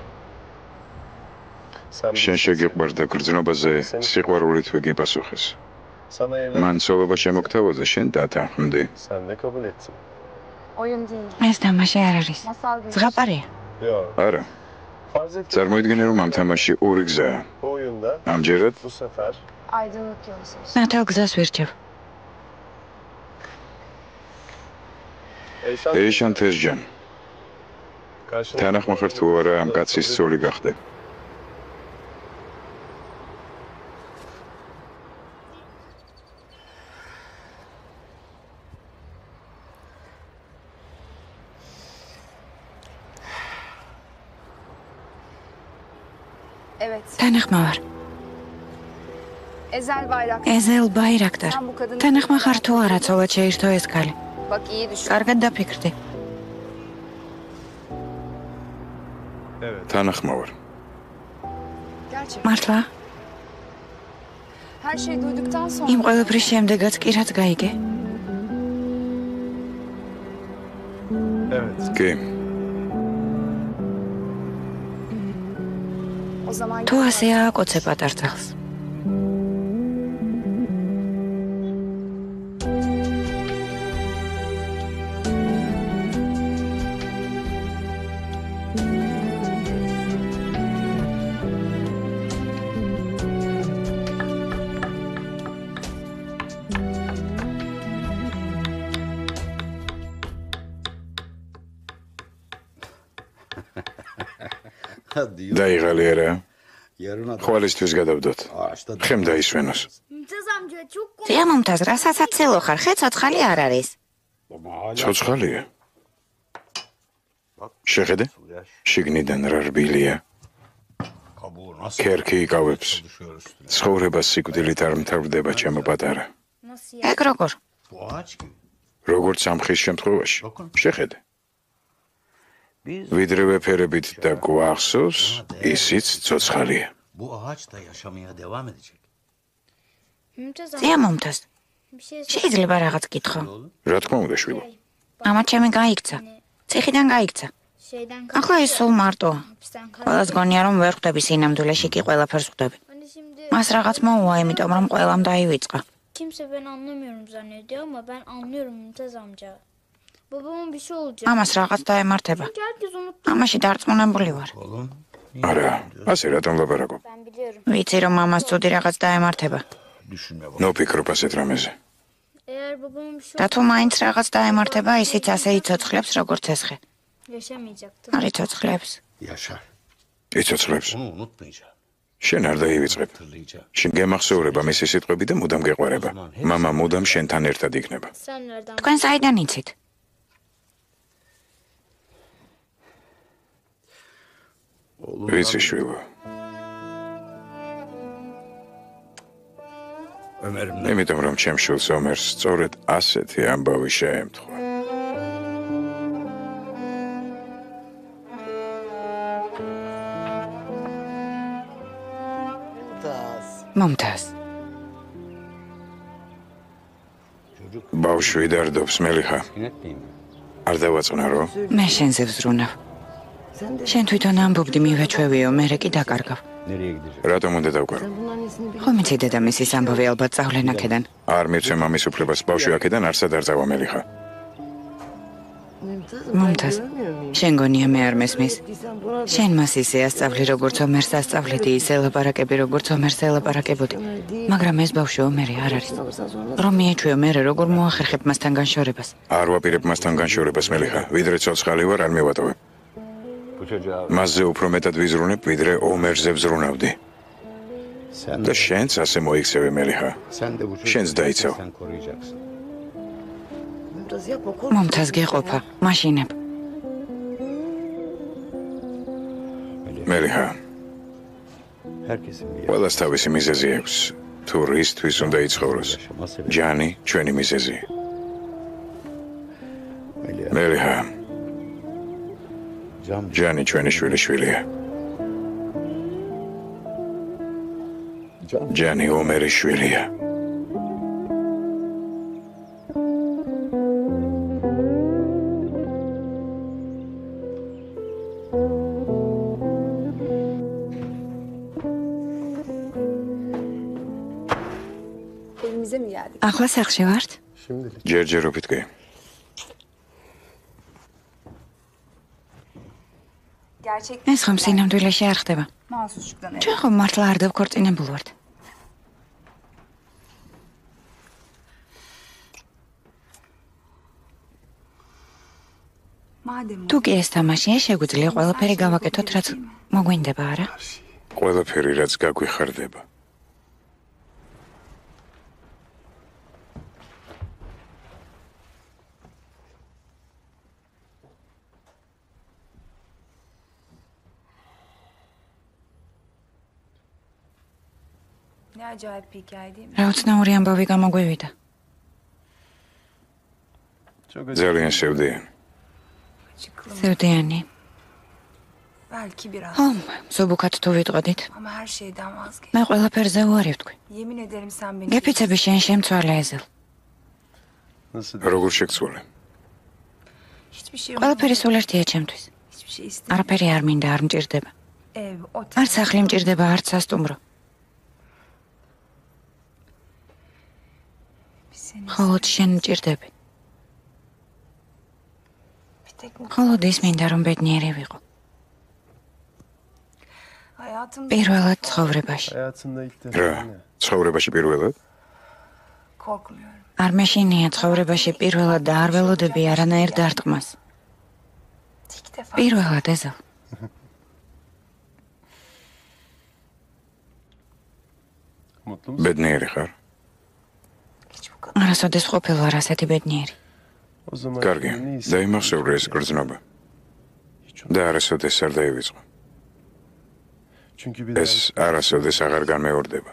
Sen
შენ შეგიყვარდა გრძნობაზე, სიყვარულით ვიგიპასუხეს.
sana evlen.
მან ცოლობა შემოგთავაზა, შენ დათანხმდი.
Sen de kabul ettin.
ეს თამაში არ არის. ზღაპარია.
Yok.
არა,
Farz et ki
წარმოიდგინე, რომ ამ თამაშში ორი გზაა.
bu oyunda
ამჯერად
bu sefer
ნათელ გზას ვირჩევ.
ეიშან თესჯან,
karşına
თანახმახარ თუ არა ამ კაცის ცოლი გახდე.
თანახმავარ.
Ezel Bayrak.
ეზელ ბაირაქტარ. თანახმახარ თუ არა ცოლად შეირთო ეს ქალი.
Bak iyi düşün.
კარგად დაფიქრდი.
თანახმავარ.
Gerçekten.
მართლა?
Her şeyi duyduktan sonra
იმ ყველაფრის შემდეგაც კი რაც გაიგე?
Evet.
კი,
o zaman
თუ ასე ააკოცე პატარცახს.
დაიღალი არა. ხვალისთვის გადავდოთ. ხემ დაისვენოს.
ზია მომთაზ, რასაც აცილო ხარ, ხე ცოცხალი არ არის.
ცოცხალია. შეხედე? შიგნიდან რა რბილია. ქერქი იკავებს. ცხოვრება სიკვდილით არ მთავრდება, ჩემო პატარა.
ეგ როგორ?
როგორც სამხის შემთხვევაში. შეხედე. ვიდრე ვეფერებით და გვახსოვს, ისიც ცოცხალია.
Bu ağaç da yaşamaya devam edecek.
ზია მომთაზ. შეიძლება რაღაც გითხო.
რა თქმა უნდა, შვილო.
ამათ ჩემი გაიქცა. ციხიდან გაიქცა. ახლა ის სულ მარტოა. ყველას გონია რომ ვერ ხვდები სინამდვილეში კი ყველაფერს ხვდები. მას რაღაც მოუვა, იმიტომ რომ ყველამ დაივიწყა.
Kimse ben anlamıyorum zannediyor ama ben anlıyorum Mümtaz amca. Babamın bir şey olacak.
ამას რაღაც დაემართება.
Çünkü herkes unuttu.
ამაში დარწმუნებული ვარ.
არა, ასე რატომ ლაპარაკობ?
Ben biliyorum.
ვიცი რომ ამას ცუდი რაღაც დაემართება.
ნოფიქრობ ასეთ რამეზე.
Eğer babamın bir şey
და თუ მაინც რაღაც დაემართება, ისიც ასე იცოცხლებს როგორც ეს ხე.
yaşamayacaktım.
არ იცოცხლებს.
Yaşar.
იცოცხლებს.
Onu unutmayacağım.
შენ არ დაივიწყებ.
Hatırlayacağım.
შენ გემახსოვრება მისი სიტყვები და მუდამ გეყვარება. მამა მუდამ შენთან ერთად იქნება.
Sen nereden?
თქვენ საიდან იცით?
ვიცი, შვილო.
Ömer'imle
იმიტომ რომ ჩემ შვილს ომერს სწორედ ასეთი ამბავი შეემთხვა.
მომთას.
ბავშვი დარდობს, მელიხა. არ დავაწყნარო?
მე შენზე ვზრუნავ. შენ თვითონ ამბობდი მივეჩვევიო, მერე კი დაკარგავ.
რატომ უნდა დავკარო?
ხომ იცი დედამისის ამბავი ალბათ წავლენ აქედან.
არ მივცე მამის უფლებას ბავშვი აქედან არსად არ წავა, მელიხა.
მომთას, შენ გონია მე არ მესმის. შენ მას ისე ასწავლი, როგორც ომერს ასწავლედი, ისე ლაპარაკები, როგორც ომერს ელაპარაკებოდი. მაგრამ ეს ბავშვი ომერი არ არის. რომ მიეჩვიო მერე როგორ მოახერხებ მასთან განშორებას.
არ ვაპირებ მასთან განშორებას, მელიხა. ვიდრე ცოცხალი ვარ, არ მივატოვებ. მასზე უფრო მეტად ვიზრუნებ, ვიდრე ომერზე ვზრუნავდი. და შენც ასე მოიქცევე, მელიხა. შენც დაიცავ.
მომთას გეყოფა, მაშინებ.
მელიხა. ყველას თავისი მიზეზი აქვს. თუ რისთვის უნდა იცხოვროს. ჯანი ჩვენი მიზეზია. მელიხა. ჯანი ჩვენი შვილიშვილია. ჯანი ომერის შვილია.
ახლა სახლში ვართ?
ჯერჯერობით კი.
ეს ხომ სინამდვილეში არ ხდება. ჩვენ ხომ მართლა არ დავქორწინებულ ვართ. თუ კი ეს თამაშია, შეგვიძლია ყველაფერი გავაკეთოთ, რაც მოგვინდება, არა?
ყველაფერი, რაც გაგვიხარდება.
რა უცნაური ამბავი გამოგვივიდა.
ძალიან შევდიანი.
სევდიანი. ხომ, ზოგადად თუ ვიტყოდით. მე ყველაფერზე უარი ვთქვი. გეფიცები შენ შემცვალე ეზელ.
როგორ შეგცვალე?
ყველაფერი სულ ერთია ჩემთვის. არაფერი არ მინდა, არ მჭირდება. არც სახლი მჭირდება, არც სასტუმრო. ხოლოდ შენ მჭირდები. ხოლოდ ის მინდა, რომ ბედნიერი ვიყო. პირველად ცხოვრებაში.
რა, ცხოვრებაში პირველად?
არ მეშინია ცხოვრებაში პირველად და არ ველოდები არანაირ დარტყმას. პირველად ეზელ.
ბედნიერი ხარ?
არასოდეს ყოფილ ვარ ასეთი ბედნიერი.
კარგი, დაიმახსოვრე ეს გრძნობა. და არასოდეს არ დაივიწყო. ეს არასოდეს აღარ განმეორდება.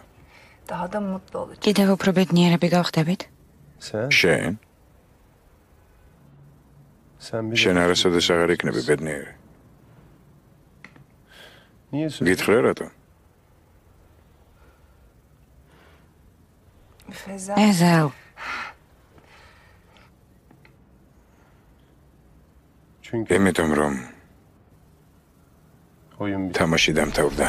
კიდევ უფრო ბედნიერები გავხდებით?
შენ? შენ არასოდეს აღარ იქნები ბედნიერი. გითხრა რატო?
ეზელ.
იმიტომ რომ თამაში დამთავრდა.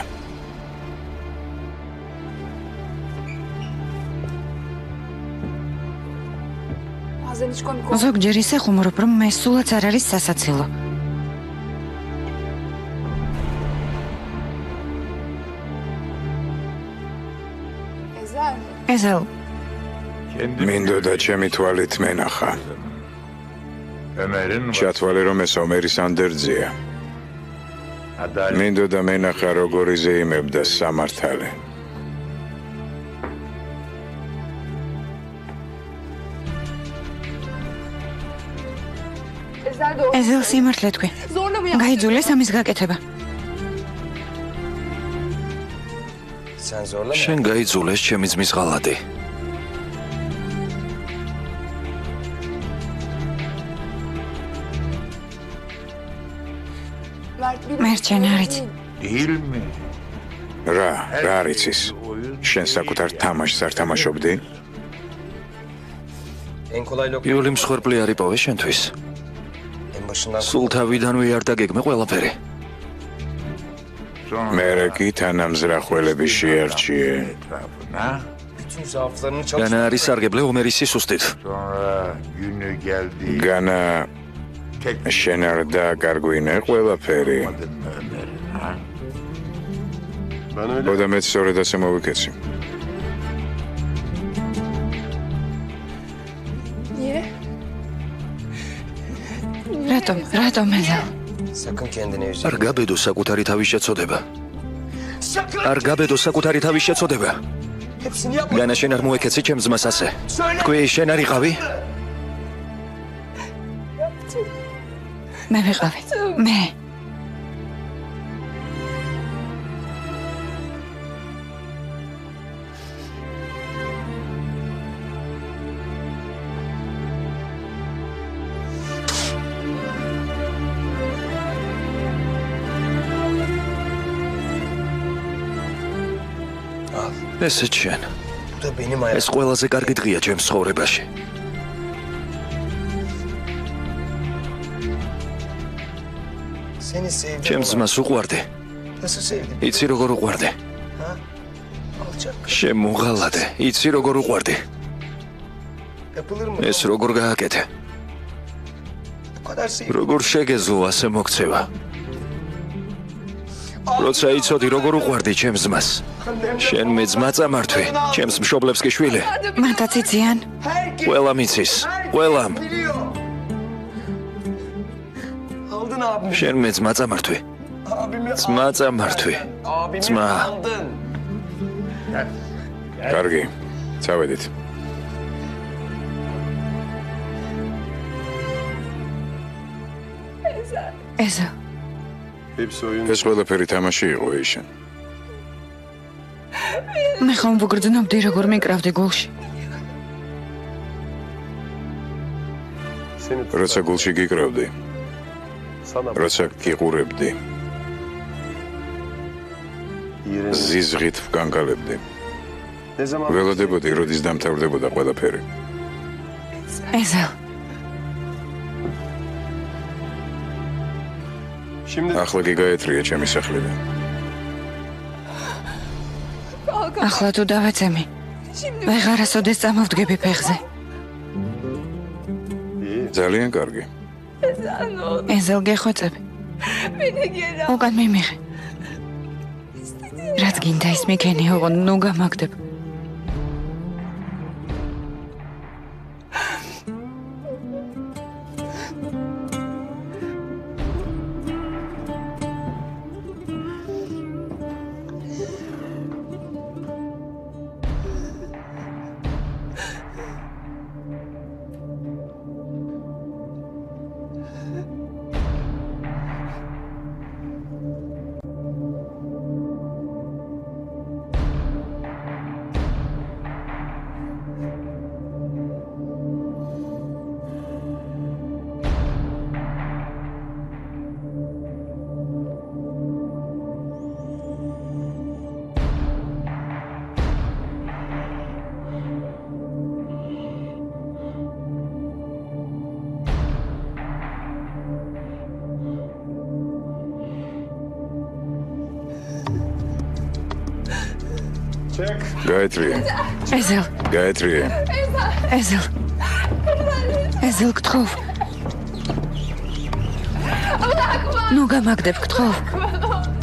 ზოგჯერ ისე ხუმრობ, რომ მე სულაც არ არის სასაცილო. ეზელ.
მინდოდა ჩემი თვალით მენახა. ჩათვალე რომ ეს ომერის ანდერძია. მინდოდა მენახა როგორ იზეიმებდა სამართალი.
ეზელ სიმართლე თქვი. გაიძულეს ამის გაკეთება.
შენ გაიძულეს ჩემი ძმის ღალატი.
მერჩენ არ იცი.
რა არის ის? შენ საკუთარ თამაშს არ თამაშობდი?
პირველი მსხვერპლი არ იპოვე შენთვის. სულ თავიდანვე არ დაგეგმე ყველაფერი.
მერე კი თანამზრახველები შეარჩიე.
განა არის სარგებლე ომერის სისუსტით.
განა შენ არ დაკარგვინე ყველაფერი. და მეც სწორედ ასე მოვიქეცი.
რატომ ეზელ?
Sakın kendine üzülme.
არ გაბედო საკუთარი თავის შეცოდება. არ გაბედო საკუთარი თავის შეცოდება. განა შენ არ მოეკეცი ჩემს ძმას ასე. თქვი შენ არ იყავი?
მე ვიყავი. მე.
ესეც შენ.
Bu da benim hayatım.
ეს ყველაზე კარგი დღეა ჩემს ცხოვრებაში.
Seni sevdim.
ჩემს ძმას უყვარდი.
Nasıl sevdim?
იცი როგორ უყვარდი?
Alçak.
შემოღალადე. იცი როგორ უყვარდი?
Yapılır mı?
ეს როგორ გააკეთე?
Bu kadar sevdim.
როგორ შეგეძლო ასე მოქცევა? როცა იცოდი როგორ უყვარდი ჩემს ძმას. შენ მე ძმა წამართვი, ჩემს მშობლებს კი შვილი.
მათაც იციან?
ყველამ იცის, ყველამ.
Aldın abimi.
შენ მე ძმა წამართვი.
Abimi
ძმა წამართვი.
Abimi
ძმა.
aldın.
კარგი, წავედით.
ეზელ.
ეს ყველაფერი თამაში იყო ეშენ.
მე ხომ ვგრძნობდი როგორ მიკრავდი გულში.
როცა გულში გიკრავდი, როცა გიყურებდი, ზიზღით ვკანკალებდი. ველოდებოდი, როდის დამთავრდებოდა ყველაფერი.
ეზელ.
ახლა კი გაეთრია ჩემი სახლიდან.
ახლა თუ დავეცემი. ვეღარასოდეს წამოვდგები ფეხზე.
ძალიან კარგი.
ეზელ გეხვეწები. უკან მიმიღე. რაც გინდა ის მიქენი ოღონ ნუ გამაგდებ.
გაეთრია.
ეზელ.
გაეთრია.
ეზელ. ეზელ გთხოვ. ნუ გამაგდებ გთხოვ.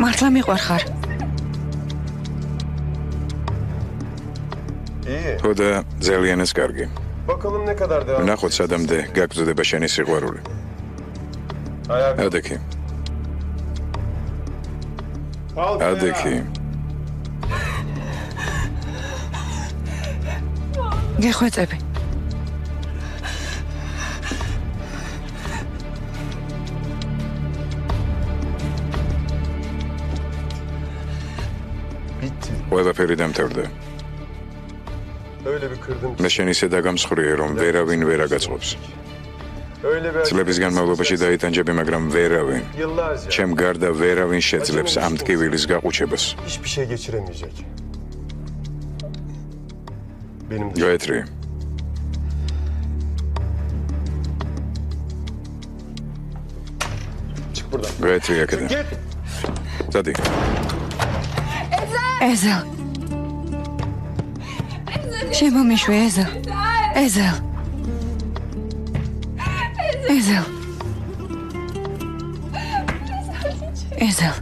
მართლა მიყვარხარ.
ხო და ძალიანაც კარგი.
Bakalım ne kadar devam.
ნახოთ სადამდე გაგრძელდება შენი სიყვარული. ადექი. ადექი.
გეხვეწები.
ყველაფერი დამთავრდა.
Öyle bir kırdım.
მე შენ ისე დაგამსხვრიე, რომ ვერავინ ვერ აგაწყობს. წლების განმავლობაში დაიტანჯები, მაგრამ ვერავინ,
Yıllarca.
ჩემ გარდა ვერავინ შეძლებს ამ ტკივილის გაყუჩებას.
Hiçbir şey geçiremeyecek. Benim dışımda.
გაეთრი,
Çık buradan.
გაეთრი აქედან.
Git.
წადი.
ეზელ. შემომიშვი ეზელ. ეზელ. ეზელ. ეზელ.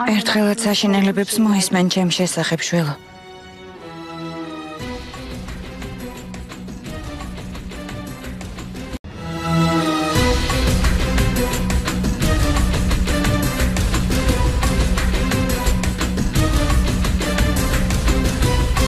ერთხელაც საშინელებებს მოისმენ ჩემ შესახებ, შველო.